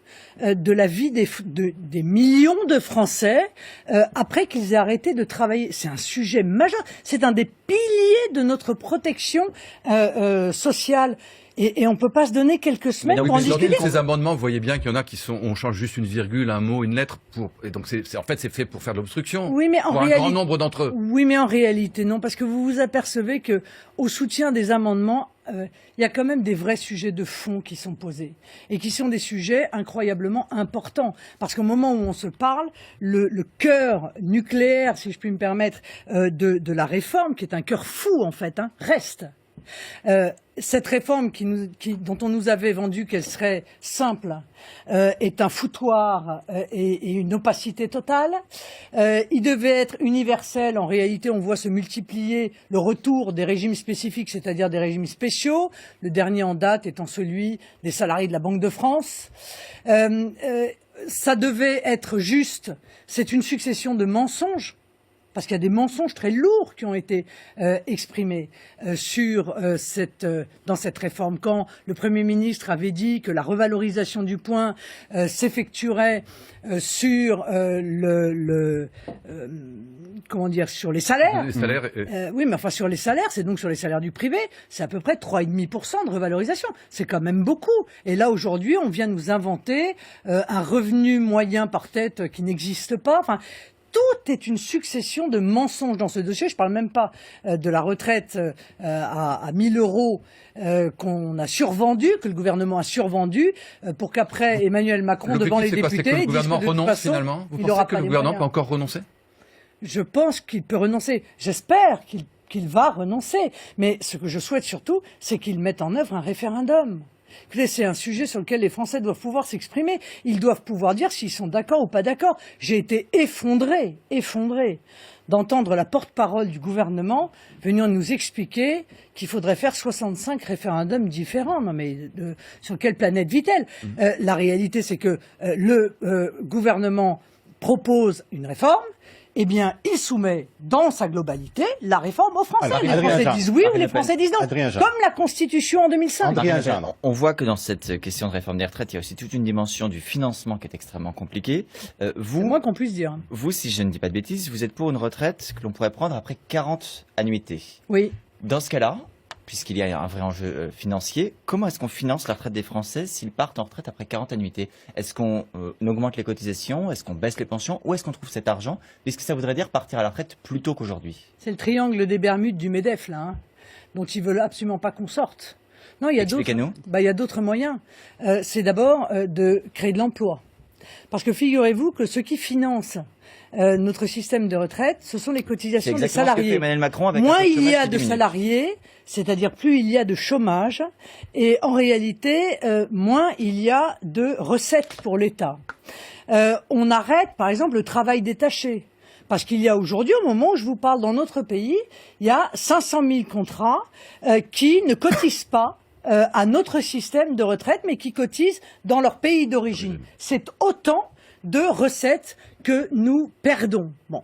de la vie des millions de Français après qu'ils aient arrêté de travailler. C'est un sujet majeur. C'est un des piliers de notre protection sociale. Et on peut pas se donner quelques semaines donc, pour en mais dans discuter. tous ces amendements, vous voyez bien qu'il y en a on change juste une virgule, un mot, une lettre et donc en fait c'est fait pour faire de l'obstruction. Oui, mais en pour un réalité, grand nombre d'entre eux. oui, mais en réalité, non, parce que vous vous apercevez que au soutien des amendements, il y a quand même des vrais sujets de fond qui sont posés et qui sont des sujets incroyablement importants. Parce qu'au moment où on se parle, le cœur nucléaire, si je puis me permettre, de la réforme, qui est un cœur fou en fait, reste. Cette réforme dont on nous avait vendu qu'elle serait simple est un foutoir et une opacité totale. Il devait être universel. En réalité, on voit se multiplier le retour des régimes spécifiques, c'est-à-dire des régimes spéciaux. Le dernier en date étant celui des salariés de la Banque de France. Ça devait être juste. C'est une succession de mensonges. Parce qu'il y a des mensonges très lourds qui ont été exprimés dans cette réforme. Quand le Premier ministre avait dit que la revalorisation du point s'effectuerait sur sur les salaires. Les salaires Oui, mais enfin sur les salaires, c'est donc sur les salaires du privé, c'est à peu près 3,5% de revalorisation. C'est quand même beaucoup. Et là aujourd'hui, on vient nous inventer un revenu moyen par tête qui n'existe pas. Enfin, tout est une succession de mensonges dans ce dossier. Je ne parle même pas de la retraite à 1 000 € qu'on a survendu, que le gouvernement a survendu, pour qu'après Emmanuel Macron, devant les députés, que le dise gouvernement que de toute renonce façon, finalement. Vous il pensez n'aura que pas le les gouvernement peut moyens. encore renoncer? Je pense qu'il peut renoncer. J'espère qu'il va renoncer. Mais ce que je souhaite surtout, c'est qu'il mette en œuvre un référendum. Écoutez, c'est un sujet sur lequel les Français doivent pouvoir s'exprimer. Ils doivent pouvoir dire s'ils sont d'accord ou pas d'accord. J'ai été effondré d'entendre la porte-parole du gouvernement venir nous expliquer qu'il faudrait faire 65 référendums différents. Non mais sur quelle planète vit-elle? La réalité, c'est que le gouvernement propose une réforme. Eh bien, il soumet dans sa globalité la réforme aux Français. Alors, Les Adrien Français Jean. disent oui ou Adrien les Le Pen. Français disent non. Adrien Jean. Comme la Constitution en 2005. Adrien Jean. On voit que dans cette question de réforme des retraites, il y a aussi toute une dimension du financement qui est extrêmement compliquée. C'est Vous, moins qu'on puisse dire. vous, si je ne dis pas de bêtises, vous êtes pour une retraite que l'on pourrait prendre après 40 annuités. Oui. Dans ce cas-là, puisqu'il y a un vrai enjeu financier, comment est-ce qu'on finance la retraite des Français s'ils partent en retraite après 40 annuités? Est-ce qu'on augmente les cotisations? Est-ce qu'on baisse les pensions? Où est-ce qu'on trouve cet argent? Puisque ça voudrait dire partir à la retraite plus tôt qu'aujourd'hui. C'est le triangle des Bermudes du MEDEF, là, dont ils veulent absolument pas qu'on sorte. Non, il y a d'autres. Expliquez-nous. Il y a d'autres moyens. C'est d'abord de créer de l'emploi. Parce que figurez-vous que ce qui finance notre système de retraite, ce sont les C'est cotisations des exactement ce que fait salariés. Emmanuel Macron avec Moins un taux il y chômage a qui de diminue. salariés, c'est-à-dire plus il y a de chômage, et en réalité, moins il y a de recettes pour l'État. On arrête, par exemple, le travail détaché. Parce qu'il y a aujourd'hui, au moment où je vous parle dans notre pays, il y a 500 000 contrats qui ne cotisent pas à notre système de retraite, mais qui cotisent dans leur pays d'origine. C'est autant de recettes que nous perdons. Bon,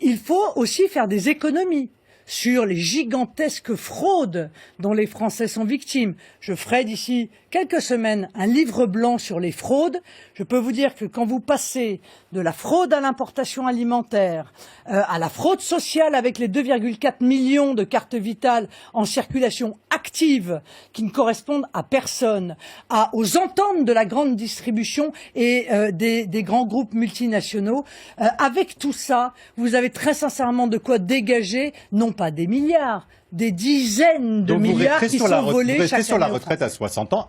il faut aussi faire des économies sur les gigantesques fraudes dont les Français sont victimes. Je ferai d'ici quelques semaines un livre blanc sur les fraudes. Je peux vous dire que quand vous passez de la fraude à l'importation alimentaire, à la fraude sociale avec les 2,4 millions de cartes vitales en circulation active qui ne correspondent à personne, aux ententes de la grande distribution et des grands groupes multinationaux, avec tout ça, vous avez très sincèrement de quoi dégager, non pas des milliards, des dizaines de Donc vous milliards resterez qui sur sont la, volés vous resterez chaque sur la année aux retraite à Français. 60 ans,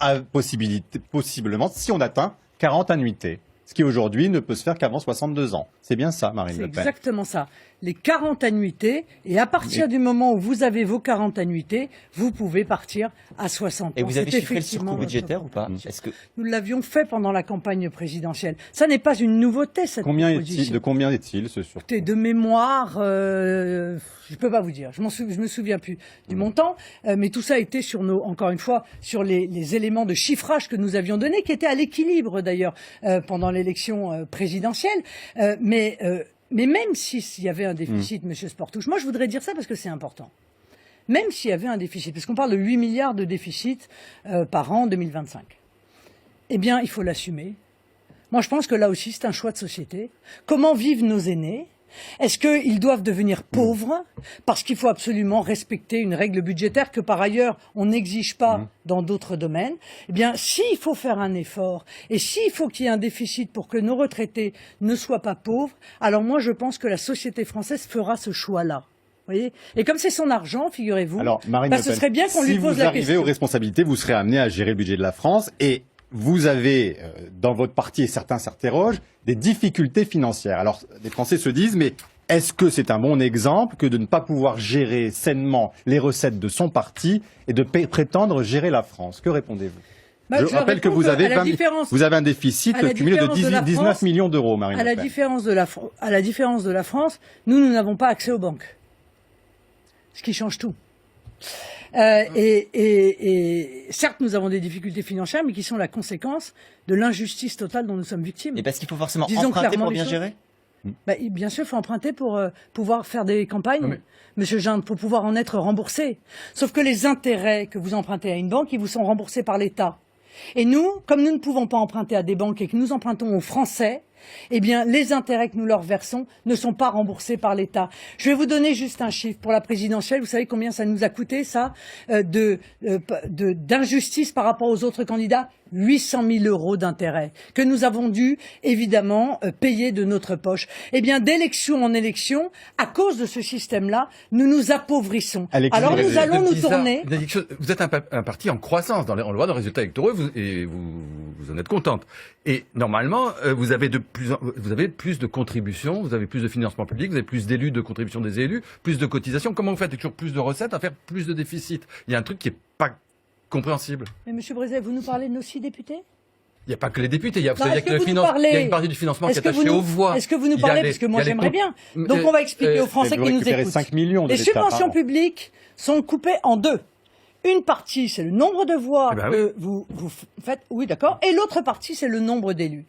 possiblement, si on atteint 40 annuités. Ce qui aujourd'hui ne peut se faire qu'avant 62 ans. C'est bien ça, Marine C'est Le Pen. exactement ça. Les 40 annuités, et à partir du moment où vous avez vos 40 annuités, vous pouvez partir à 60 ans. Et vous avez C'est chiffré le effectivement surcoût budgétaire notre ou pas? proposition. Est-ce que Nous l'avions fait pendant la campagne présidentielle. Ça n'est pas une nouveauté, cette proposition. De combien est-il ce surcoût? Écoutez, de mémoire, je peux pas vous dire. Je me souviens plus du montant, mais tout ça a été sur encore une fois, sur les éléments de chiffrage que nous avions donnés, qui étaient à l'équilibre d'ailleurs pendant l'élection présidentielle. Mais même s'il y avait un déficit, Monsieur Sportouche, moi je voudrais dire ça parce que c'est important. Même s'il y avait un déficit, parce qu'on parle de 8 milliards de déficit par an en 2025, eh bien il faut l'assumer. Moi je pense que là aussi c'est un choix de société. Comment vivent nos aînés ? Est-ce qu'ils doivent devenir pauvres parce qu'il faut absolument respecter une règle budgétaire que par ailleurs on n'exige pas dans d'autres domaines? Eh bien, s'il faut faire un effort et s'il faut qu'il y ait un déficit pour que nos retraités ne soient pas pauvres, alors moi je pense que la société française fera ce choix-là. Voyez, et comme c'est son argent, figurez-vous, ce serait bien qu'on lui pose la question. Si vous arrivez aux responsabilités, vous serez amené à gérer le budget de la France et vous avez, dans votre parti, et certains s'interrogent, des difficultés financières. Alors, les Français se disent, mais est-ce que c'est un bon exemple que de ne pas pouvoir gérer sainement les recettes de son parti et de prétendre gérer la France? Que répondez-vous? Je rappelle que vous avez un déficit cumulé de 19 millions d'euros, Marine Le Pen. À la différence de la France, nous n'avons pas accès aux banques. Ce qui change tout. Et certes, nous avons des difficultés financières, mais qui sont la conséquence de l'injustice totale dont nous sommes victimes. Et parce qu'il faut forcément emprunter pour bien gérer? Bien sûr, il faut emprunter pour pouvoir faire des campagnes, Monsieur Jean, pour pouvoir en être remboursé. Sauf que les intérêts que vous empruntez à une banque, ils vous sont remboursés par l'État. Et nous, comme nous ne pouvons pas emprunter à des banques et que nous empruntons aux Français, eh bien, les intérêts que nous leur versons ne sont pas remboursés par l'État. Je vais vous donner juste un chiffre pour la présidentielle. Vous savez combien ça nous a coûté, ça, d'injustice par rapport aux autres candidats? 800 000 euros d'intérêts que nous avons dû, évidemment, payer de notre poche. Eh bien, d'élection en élection, à cause de ce système-là, nous nous appauvrissons. Alors, nous allons nous tourner... Vous êtes un parti en croissance, on le voit dans les résultats électoraux, et vous en êtes contente. Et normalement, vous avez plus de contributions, vous avez plus de financement public, vous avez plus d'élus, de contributions des élus, plus de cotisations. Comment vous faites toujours plus de recettes à faire plus de déficit? Il y a un truc qui est pas compréhensible. Mais Monsieur Brézet, vous nous parlez de nos 6 députés? Il n'y a pas que les députés. Il y a une partie du financement qui est attachée aux voix. Est-ce que vous nous parlez? Parce que moi, j'aimerais bien. Donc, on va expliquer aux Français qui nous écoutent. 5 millions de les subventions publiques sont coupées en deux. Une partie, c'est le nombre de voix que vous faites. Oui, d'accord. Et l'autre partie, c'est le nombre d'élus.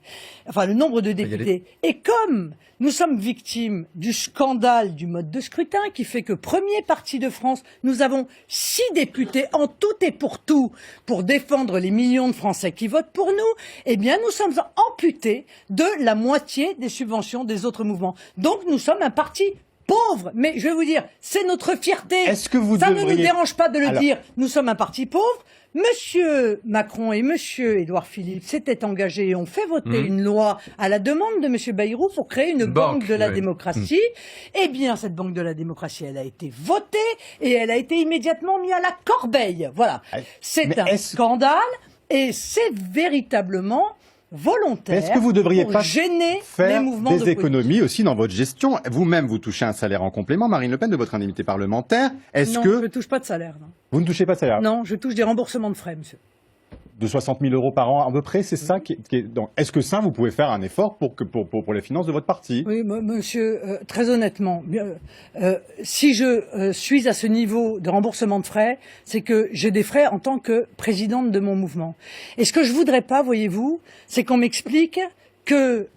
Enfin, le nombre de députés. Et comme nous sommes victimes du scandale du mode de scrutin qui fait que premier parti de France, nous avons 6 députés en tout et pour tout pour défendre les millions de Français qui votent pour nous, eh bien, nous sommes amputés de la moitié des subventions des autres mouvements. Donc, nous sommes un parti pauvre, mais je vais vous dire, c'est notre fierté. Ça ne nous dérange pas de le dire. Nous sommes un parti pauvre. Monsieur Macron et Monsieur Édouard Philippe s'étaient engagés et ont fait voter une loi à la demande de Monsieur Bayrou pour créer une banque de la démocratie. Eh bien, cette banque de la démocratie, elle a été votée et elle a été immédiatement mise à la corbeille. Voilà. C'est un scandale et c'est véritablement volontaire. Est-ce que vous devriez pas gêner faire les mouvements des économies aussi dans votre gestion? Vous-même, vous touchez un salaire en complément, Marine Le Pen, de votre indemnité parlementaire. Non, je ne touche pas de salaire. Non. Vous ne touchez pas de salaire? Non, je touche des remboursements de frais, monsieur. De 60 000 euros par an à peu près, c'est ça qui est... Donc, est-ce que ça, vous pouvez faire un effort pour les finances de votre parti? Oui, monsieur, très honnêtement, si je suis à ce niveau de remboursement de frais, c'est que j'ai des frais en tant que présidente de mon mouvement. Et ce que je voudrais pas, voyez-vous, c'est qu'on m'explique que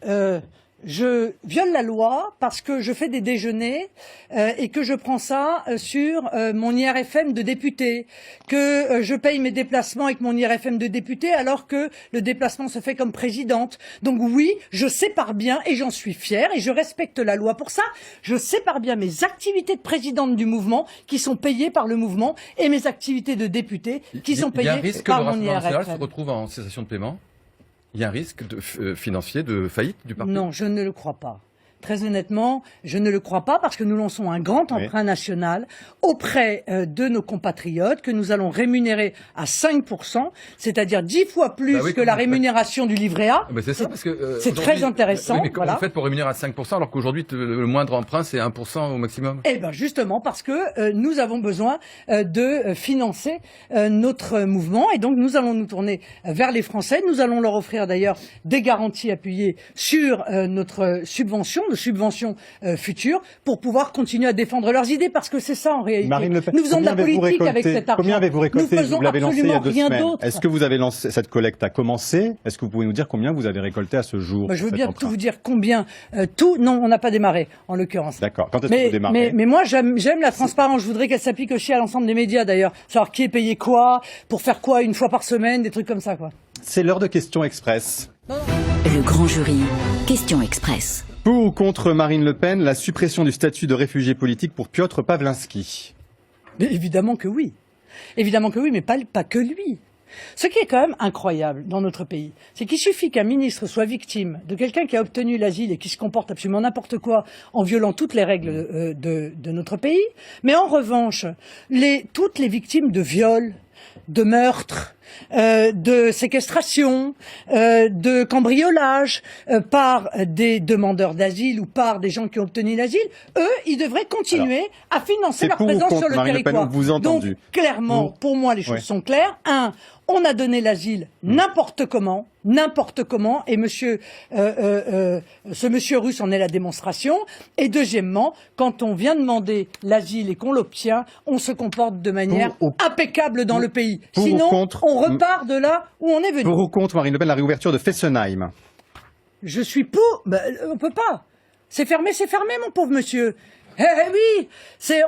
je viole la loi parce que je fais des déjeuners et que je prends ça sur mon IRFM de député, que je paye mes déplacements avec mon IRFM de député alors que le déplacement se fait comme présidente. Donc oui, je sépare bien et j'en suis fière et je respecte la loi pour ça. Je sépare bien mes activités de présidente du mouvement qui sont payées par le mouvement et mes activités de députée qui sont payées par mon IRFM. Il y a un risque que le Rassemblement national se retrouve en cessation de paiement? Il y a un risque financier de faillite du parti? Non, je ne le crois pas. Très honnêtement, je ne le crois pas parce que nous lançons un grand emprunt national auprès de nos compatriotes que nous allons rémunérer à 5%, c'est-à-dire 10 fois plus que la rémunération du livret A. C'est ça, parce que c'est très intéressant. Mais comment vous faites pour rémunérer à 5% alors qu'aujourd'hui le moindre emprunt c'est 1% au maximum? Eh bien justement parce que nous avons besoin de financer notre mouvement et donc nous allons nous tourner vers les Français. Nous allons leur offrir d'ailleurs des garanties appuyées sur notre subvention future pour pouvoir continuer à défendre leurs idées parce que c'est ça en réalité. Marine Le Pen, nous faisons de la politique avec cet argent. Combien avez-vous récolté? Vous l'avez lancé il y a 2 semaines. Est-ce que vous avez lancé, cette collecte a commencé? Est-ce que vous pouvez nous dire combien vous avez récolté à ce jour? Je veux bien tout vous dire combien. Non, on n'a pas démarré en l'occurrence. D'accord. Quand est-ce que vous démarrez? Mais moi j'aime la transparence. Je voudrais qu'elle s'applique aussi à l'ensemble des médias d'ailleurs. Savoir qui est payé quoi, pour faire quoi une fois par semaine, des trucs comme ça quoi. C'est l'heure de questions express. Le grand jury, questions express. Pour ou contre Marine Le Pen, la suppression du statut de réfugié politique pour Piotr Pawlinski? Mais évidemment que oui. Évidemment que oui, mais pas que lui. Ce qui est quand même incroyable dans notre pays, c'est qu'il suffit qu'un ministre soit victime de quelqu'un qui a obtenu l'asile et qui se comporte absolument n'importe quoi en violant toutes les règles de notre pays, mais en revanche, toutes les victimes de viols, de meurtres, de séquestration, de cambriolage par des demandeurs d'asile ou par des gens qui ont obtenu l'asile, eux, ils devraient continuer à financer leur présence sur le territoire. Donc, clairement, pour moi, les choses sont claires. On a donné l'asile n'importe comment, et ce monsieur russe en est la démonstration. Et deuxièmement, quand on vient demander l'asile et qu'on l'obtient, on se comporte de manière impeccable dans le pays. Sinon, on repart de là où on est venu. Pour ou contre, Marine Le Pen, la réouverture de Fessenheim? Je suis pour. On peut pas. C'est fermé, mon pauvre monsieur. Oui,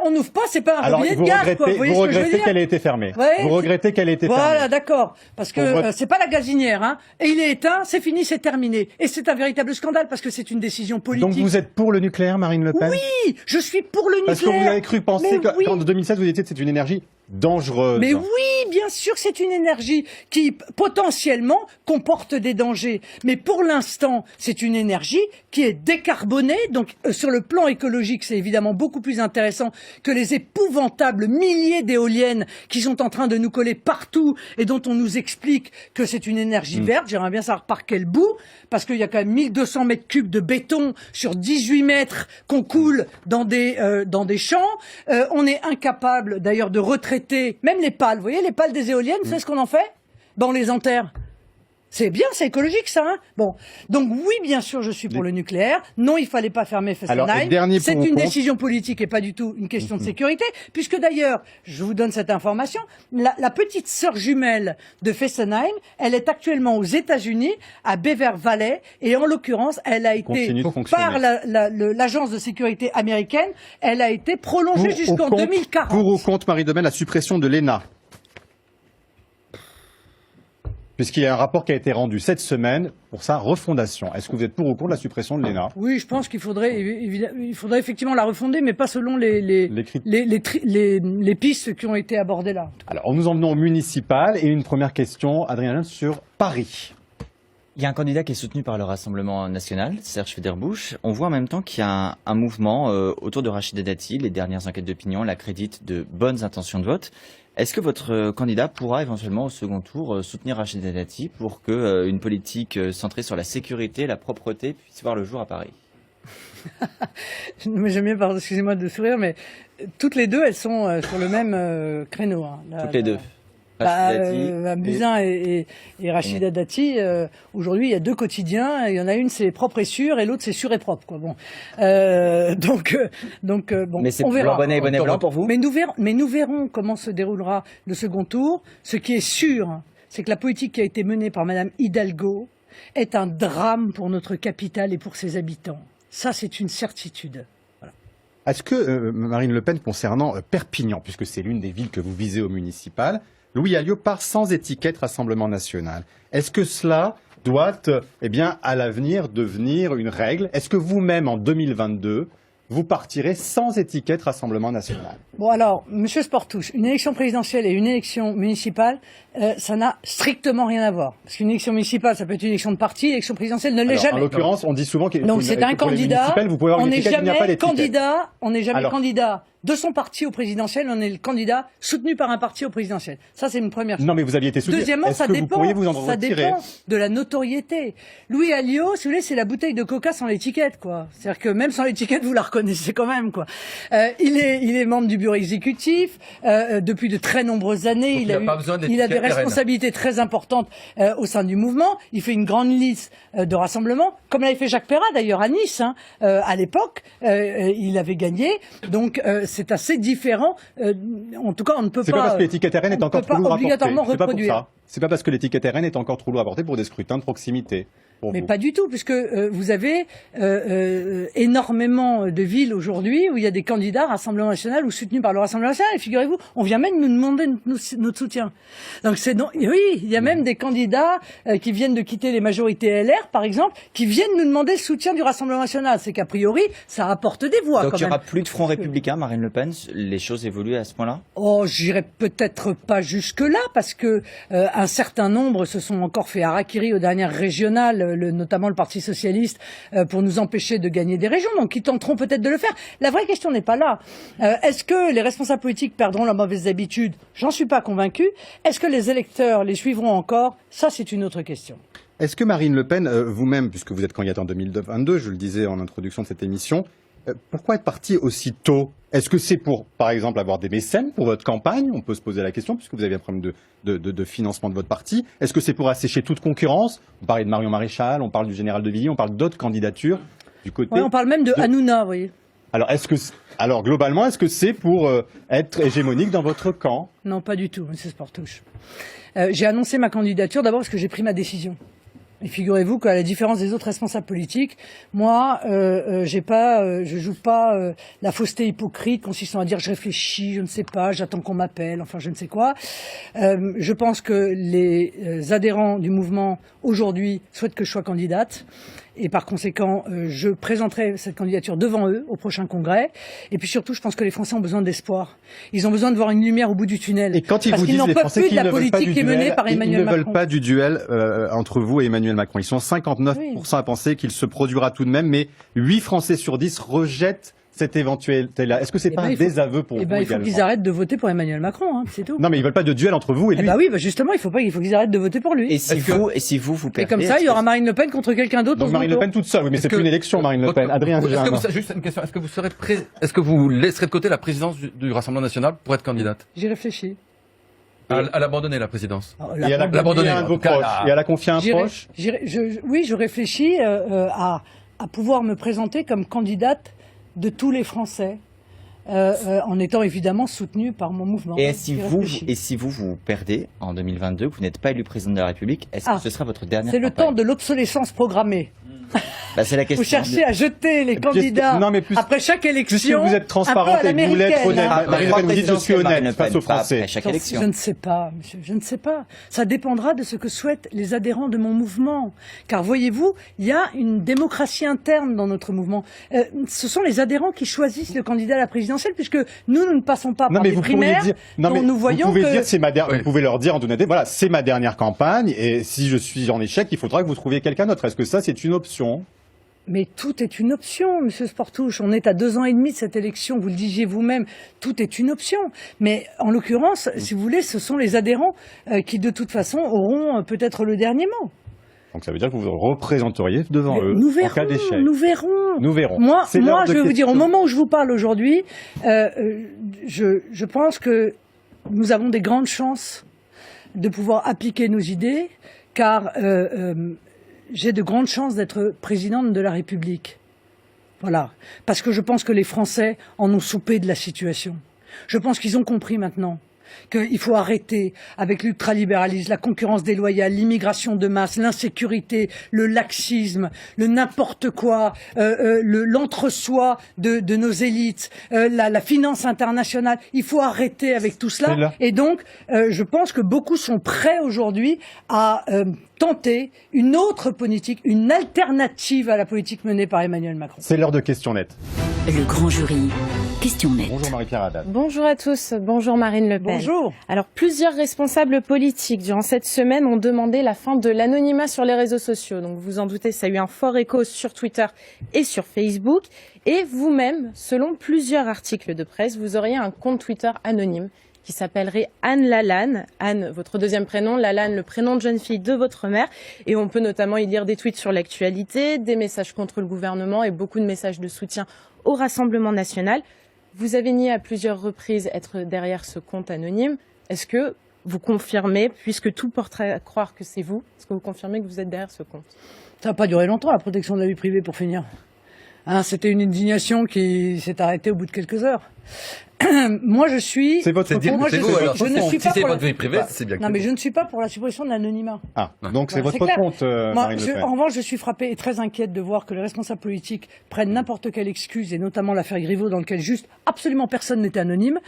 on n'ouvre pas, c'est pas un robinet de gaz, quoi. Vous regrettez qu'elle ait été fermée. Vous regrettez qu'elle ait été fermée. Voilà, d'accord. Parce que c'est pas la gazinière, hein. Et il est éteint, c'est fini, c'est terminé. Et c'est un véritable scandale parce que c'est une décision politique. Donc vous êtes pour le nucléaire, Marine Le Pen? Oui, je suis pour le nucléaire. Parce que vous avez cru penser qu'en 2016, vous étiez c'est une énergie dangereuse. Mais oui, bien sûr, c'est une énergie qui potentiellement comporte des dangers. Mais pour l'instant, c'est une énergie qui est décarbonée. Donc, sur le plan écologique, c'est évidemment beaucoup plus intéressant que les épouvantables milliers d'éoliennes qui sont en train de nous coller partout et dont on nous explique que c'est une énergie verte. J'aimerais bien savoir par quel bout, parce qu'il y a quand même 1200 mètres cubes de béton sur 18 mètres qu'on coule dans des champs. On est incapable, d'ailleurs, de retraiter même les pales. Vous voyez, les pales des éoliennes, vous savez ce qu'on en fait? On les enterre. C'est bien, c'est écologique, ça, hein? Bon. Donc, oui, bien sûr, je suis pour le nucléaire. Non, il fallait pas fermer Fessenheim. C'est une décision politique et pas du tout une question de sécurité. Puisque d'ailleurs, je vous donne cette information, la petite sœur jumelle de Fessenheim, elle est actuellement aux États-Unis, à Beaver Valley, et en l'occurrence, elle a été, par l'agence de sécurité américaine, elle a été prolongée jusqu'en 2040. Pour ou contre, Marie Le Pen, la suppression de l'ENA? Puisqu'il y a un rapport qui a été rendu cette semaine pour sa refondation. Est-ce que vous êtes pour ou contre la suppression de l'ENA? Oui, je pense qu'il faudrait effectivement la refonder, mais pas selon les pistes qui ont été abordées là. Alors, nous en venons au municipal, et une première question, Adrien, sur Paris. Il y a un candidat qui est soutenu par le Rassemblement national, Serge Federbusch. On voit en même temps qu'il y a un mouvement autour de Rachida Dati. Les dernières enquêtes d'opinion l'accréditent de bonnes intentions de vote. Est-ce que votre candidat pourra éventuellement au second tour soutenir Rachida Dati pour qu'une politique centrée sur la sécurité et la propreté puisse voir le jour à Paris? J'aime bien, excusez-moi de sourire, mais toutes les deux, elles sont sur le même créneau. Hein. Toutes les deux. Buzyn et Rachida Dati, aujourd'hui il y a deux quotidiens, il y en a une c'est propre et sûr et l'autre c'est sûr et propre, quoi. Bon, bon, mais c'est on verra. bonnet et bonnet blanc pour vous. Mais nous verrons comment se déroulera le second tour. Ce qui est sûr, c'est que la politique qui a été menée par Madame Hidalgo est un drame pour notre capitale et pour ses habitants. Ça, c'est une certitude. Est-ce que, Marine Le Pen, concernant Perpignan, puisque c'est l'une des villes que vous visez au municipal, Louis Alliot part sans étiquette Rassemblement national. Est-ce que cela doit, à l'avenir, devenir une règle? Est-ce que vous-même, en 2022, vous partirez sans étiquette Rassemblement national? Bon alors, Monsieur Sportouche, une élection présidentielle et une élection municipale, ça n'a strictement rien à voir. Parce qu'une élection municipale, ça peut être une élection de parti, l'élection présidentielle ne l'est jamais. En l'occurrence, on dit souvent qu'il donc c'est un candidat. Vous pouvez avoir une étiquette, il n'y a pas d'étiquette. On n'est jamais candidat de son parti au présidentiel, on est le candidat soutenu par un parti au présidentiel. Ça, c'est une première chose. Non, mais vous aviez été soutenu. Deuxièmement, ça dépend retirer de la notoriété. Louis Alliot, si vous voulez, c'est la bouteille de coca sans l'étiquette, quoi. C'est-à-dire que même sans l'étiquette, vous la reconnaissez quand même, quoi. Il est membre du bureau exécutif, depuis de très nombreuses années. Donc, il a des responsabilités très importantes au sein du mouvement. Il fait une grande liste de rassemblements, comme l'avait fait Jacques Perrat, d'ailleurs, à Nice, hein, à l'époque. Il avait gagné. Donc, c'est assez différent. En tout cas, on ne peut pas. C'est pas parce que l'étiquette RN est encore trop lourd à porter. obligatoirement C'est pas pour reproduire. ça. C'est pas parce que l'étiquette RN est encore trop lourd à porter pour des scrutins de proximité. Mais pas du tout, puisque vous avez énormément de villes aujourd'hui où il y a des candidats Rassemblement National ou soutenus par le Rassemblement National. Et figurez-vous, on vient même nous demander notre soutien. Donc oui, il y a même des candidats qui viennent de quitter les majorités LR, par exemple, qui viennent nous demander le soutien du Rassemblement National. C'est qu'a priori, ça rapporte des voix. Donc quand il n'y aura même. plus de front républicain, Marine Le Pen. Les choses évoluent à ce point-là. Oh, j'irai peut-être pas jusque-là, parce que un certain nombre se sont encore fait harakiri aux dernières régionales, notamment le Parti socialiste, pour nous empêcher de gagner des régions. Donc ils tenteront peut-être de le faire. La vraie question n'est pas là. Est-ce que les responsables politiques perdront leurs mauvaises habitudes? J'en suis pas convaincu. Est-ce que les électeurs les suivront encore? Ça, c'est une autre question. Est-ce que Marine Le Pen, vous-même, puisque vous êtes candidate en 2022, je le disais en introduction de cette émission, pourquoi être parti aussi tôt? Est-ce que c'est pour, par exemple, avoir des mécènes pour votre campagne? On peut se poser la question, puisque vous avez un problème de financement de votre parti. Est-ce que c'est pour assécher toute concurrence? On parlait de Marion Maréchal, on parle du général de Villiers, on parle d'autres candidatures du côté... Ouais, on parle même de Hanouna, vous voyez. Alors, globalement, est-ce que c'est pour être hégémonique dans votre camp? Non, pas du tout, M. Sportouche. J'ai annoncé ma candidature d'abord parce que j'ai pris ma décision. Et figurez-vous qu'à la différence des autres responsables politiques, moi, je joue pas la fausseté hypocrite consistant à dire je réfléchis, je ne sais pas, j'attends qu'on m'appelle, enfin je ne sais quoi. Je pense que les adhérents du mouvement aujourd'hui souhaitent que je sois candidate. Et par conséquent, je présenterai cette candidature devant eux au prochain congrès. Et puis surtout, je pense que les Français ont besoin d'espoir. Ils ont besoin de voir une lumière au bout du tunnel. Et quand ils parce vous qu'ils disent, n'en les peuvent Français, plus de qu'ils la ne veulent pas politique du qui est menée duel, par Emmanuel ils ne veulent Macron. pas du duel entre vous et Emmanuel Macron. Ils sont 59% à penser qu'il se produira tout de même, mais 8 Français sur 10 rejettent cette éventualité-là. Est-ce que c'est pas un désaveu pour vous il faut qu'ils arrêtent de voter pour Emmanuel Macron, hein, c'est tout. Non, mais ils veulent pas de duel entre vous et lui. Oui, justement, il faut qu'ils arrêtent de voter pour lui. Et si vous perdez, Et comme ça, il y aura Marine Le Pen contre quelqu'un d'autre. Donc Marine Le Pen toute seule, oui, mais c'est plus une élection, Marine Le Pen. Adrien Germain. Juste une question. Est-ce que vous laisserez de côté la présidence du Rassemblement National pour être candidate? J'y réfléchis. À l'abandonner, la présidence. Et elle a confié un proche. Oui, je réfléchis à pouvoir me présenter comme candidate de tous les Français. En étant évidemment soutenu par mon mouvement. Et si vous perdez en 2022, que vous n'êtes pas élu président de la République, est-ce que ce sera votre dernière campagne? C'est le temps de l'obsolescence programmée. C'est la question. Vous cherchez à jeter les candidats après chaque élection. Puisque vous êtes transparente et que vous voulez être honnête, Marine Le Pen, vous dites je suis honnête face aux Français. Je ne sais pas, monsieur, je ne sais pas. Ça dépendra de ce que souhaitent les adhérents de mon mouvement. Car voyez-vous, il y a une démocratie interne dans notre mouvement. Ce sont les adhérents qui choisissent le candidat à la présidentielle, puisque nous ne passons pas par des primaires dont nous voyons que... Vous pouvez leur dire en toute honnêteté, voilà, c'est ma dernière campagne et si je suis en échec, il faudra que vous trouviez quelqu'un d'autre. Est-ce que ça, c'est une option? Mais tout est une option, Monsieur Sportouche. On est à 2 ans et demi de cette élection. Vous le disiez vous-même. Tout est une option. Mais en l'occurrence, si vous voulez, ce sont les adhérents qui, de toute façon, auront peut-être le dernier mot. Donc ça veut dire que vous vous représenteriez devant eux en cas d'échec. Nous verrons. Moi, je vais vous dire, au moment où je vous parle aujourd'hui, je pense que nous avons des grandes chances de pouvoir appliquer nos idées, car j'ai de grandes chances d'être présidente de la République. Voilà. Parce que je pense que les Français en ont soupé de la situation. Je pense qu'ils ont compris maintenant qu'il faut arrêter avec l'ultralibéralisme, la concurrence déloyale, l'immigration de masse, l'insécurité, le laxisme, le n'importe quoi, l'entre-soi de nos élites, la finance internationale. Il faut arrêter avec tout cela. Et donc, je pense que beaucoup sont prêts aujourd'hui à tenter une autre politique, une alternative à la politique menée par Emmanuel Macron. C'est l'heure de questions nettes. Le grand jury. Question nette. Bonjour Marie-Pierre Haddad. Bonjour à tous, bonjour Marine Le Pen. Bonjour. Alors plusieurs responsables politiques durant cette semaine ont demandé la fin de l'anonymat sur les réseaux sociaux. Donc vous en doutez, ça a eu un fort écho sur Twitter et sur Facebook. Et vous-même, selon plusieurs articles de presse, vous auriez un compte Twitter anonyme qui s'appellerait Anne Lalanne. Anne, votre deuxième prénom, Lalanne, le prénom de jeune fille de votre mère. Et on peut notamment y lire des tweets sur l'actualité, des messages contre le gouvernement et beaucoup de messages de soutien au Rassemblement national. Vous avez nié à plusieurs reprises être derrière ce compte anonyme. Est-ce que vous confirmez, puisque tout porterait à croire que c'est vous, est-ce que vous confirmez que vous êtes derrière ce compte? Ça n'a pas duré longtemps, la protection de la vie privée, pour finir. C'était une indignation qui s'est arrêtée au bout de quelques heures. Moi, je suis. C'est votre C'est Moi, c'est je vous suis- alors. je ne suis Si pas c'est pour votre la- vie privée, c'est bien que Non, c'est mais bon. je ne suis pas pour la suppression de l'anonymat. Ah, donc c'est Voilà, votre clair. compte, Moi, Marine Le Pen. en revanche, je suis frappée et très inquiète de voir que les responsables politiques prennent n'importe quelle excuse, et notamment l'affaire Griveaux, dans lequel juste absolument personne n'était anonyme,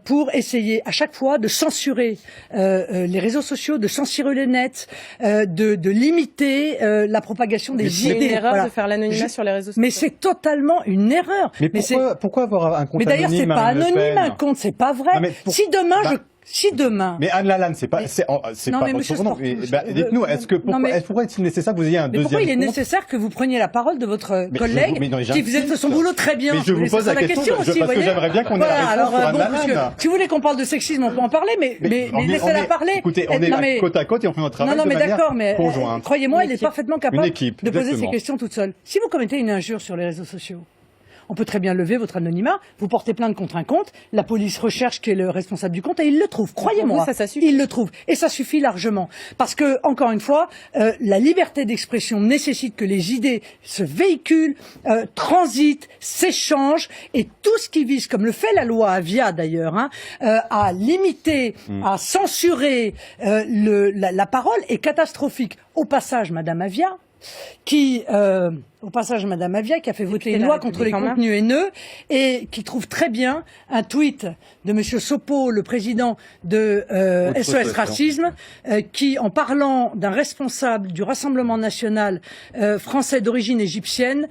pour essayer à chaque fois de censurer les réseaux sociaux, de censurer les nets, de limiter la propagation des C'est idées. une erreur Voilà. de faire l'anonymat Je- sur les réseaux sociaux. Mais c'est totalement une erreur. Mais c'est- pourquoi avoir un compte mais d'ailleurs, c'est anonyme, pas Marine Le anonyme Pen un compte, c'est pas vrai. Non, mais pour- Si demain, Bah- si demain. Mais Anne Lalanne, c'est pas, Mais- c'est Non, pas mais votre monsieur nom. Sportouche, Dites-nous, est-ce que non, mais- pourquoi est-il nécessaire que vous ayez un Mais deuxième pourquoi il est compte nécessaire que vous preniez la parole de votre Mais collègue je vous- mais non, mais qui faisait j'insiste. son boulot très bien? Mais je vous Mais pose c'est la ça question, aussi, parce vous que voyez. j'aimerais bien qu'on ait Voilà, la réponse alors, sur Anne bon, parce que Lalanne. si vous voulez qu'on parle de sexisme, on peut en parler, mais laissez-la parler. Écoutez, on Non, est mais- côte à côte et on fait notre travail Non, non, de mais manière d'accord, mais conjointe. croyez-moi, Une elle est équipe. parfaitement capable Une équipe, de poser exactement. ses questions toute seule. Si vous commettez une injure sur les réseaux sociaux, on peut très bien lever votre anonymat, vous portez plainte contre un compte, la police recherche qui est le responsable du compte et il le trouve, croyez-moi. Pour vous, ça suffit. Il le trouve. Et ça suffit largement. Parce que, encore une fois, la liberté d'expression nécessite que les idées se véhiculent, transitent, s'échangent, et tout ce qui vise, comme le fait la loi Avia d'ailleurs, à limiter, à censurer la parole est catastrophique. Au passage, Madame Avia, qui a fait voter une la loi contre les République en contenus haineux et qui trouve très bien un tweet de Monsieur Sopo, le président de SOS Racisme, qui, en parlant d'un responsable du Rassemblement national français d'origine égyptienne,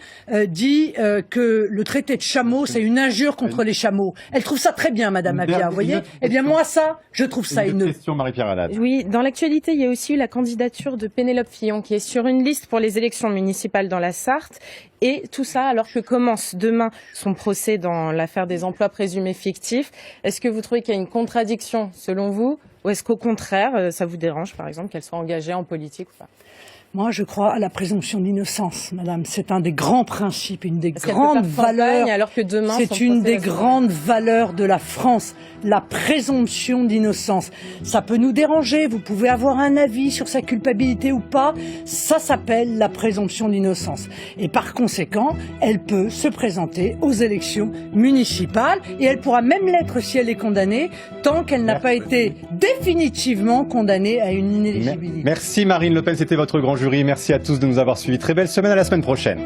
dit que le traité de chameau, c'est une injure contre les chameaux. Elle trouve ça très bien, Madame Avia, vous voyez. Eh bien, moi, ça, je trouve ça Une haineux. question, Marie-Pierre Haddad. Oui, dans l'actualité, il y a aussi eu la candidature de Pénélope Fillon qui est sur une liste pour les élections municipales dans la Sarthe. Et tout ça alors que commence demain son procès dans l'affaire des emplois présumés fictifs. Est-ce que vous trouvez qu'il y a une contradiction selon vous? Ou est-ce qu'au contraire, ça vous dérange par exemple qu'elle soit engagée en politique ou pas? Moi, je crois à la présomption d'innocence, madame. C'est un des grands principes, une des Est-ce qu'elle peut grandes faire campagne valeurs. alors que demain, C'est son une procès des va se grandes valeurs de la France, la présomption d'innocence. Ça peut nous déranger, vous pouvez avoir un avis sur sa culpabilité ou pas, ça s'appelle la présomption d'innocence. Et par conséquent, elle peut se présenter aux élections municipales et elle pourra même l'être si elle est condamnée, tant qu'elle n'a pas été définitivement condamnée à une inéligibilité. Merci Marine Le Pen, c'était votre grand jury. Merci à tous de nous avoir suivis. Très belle semaine, à la semaine prochaine.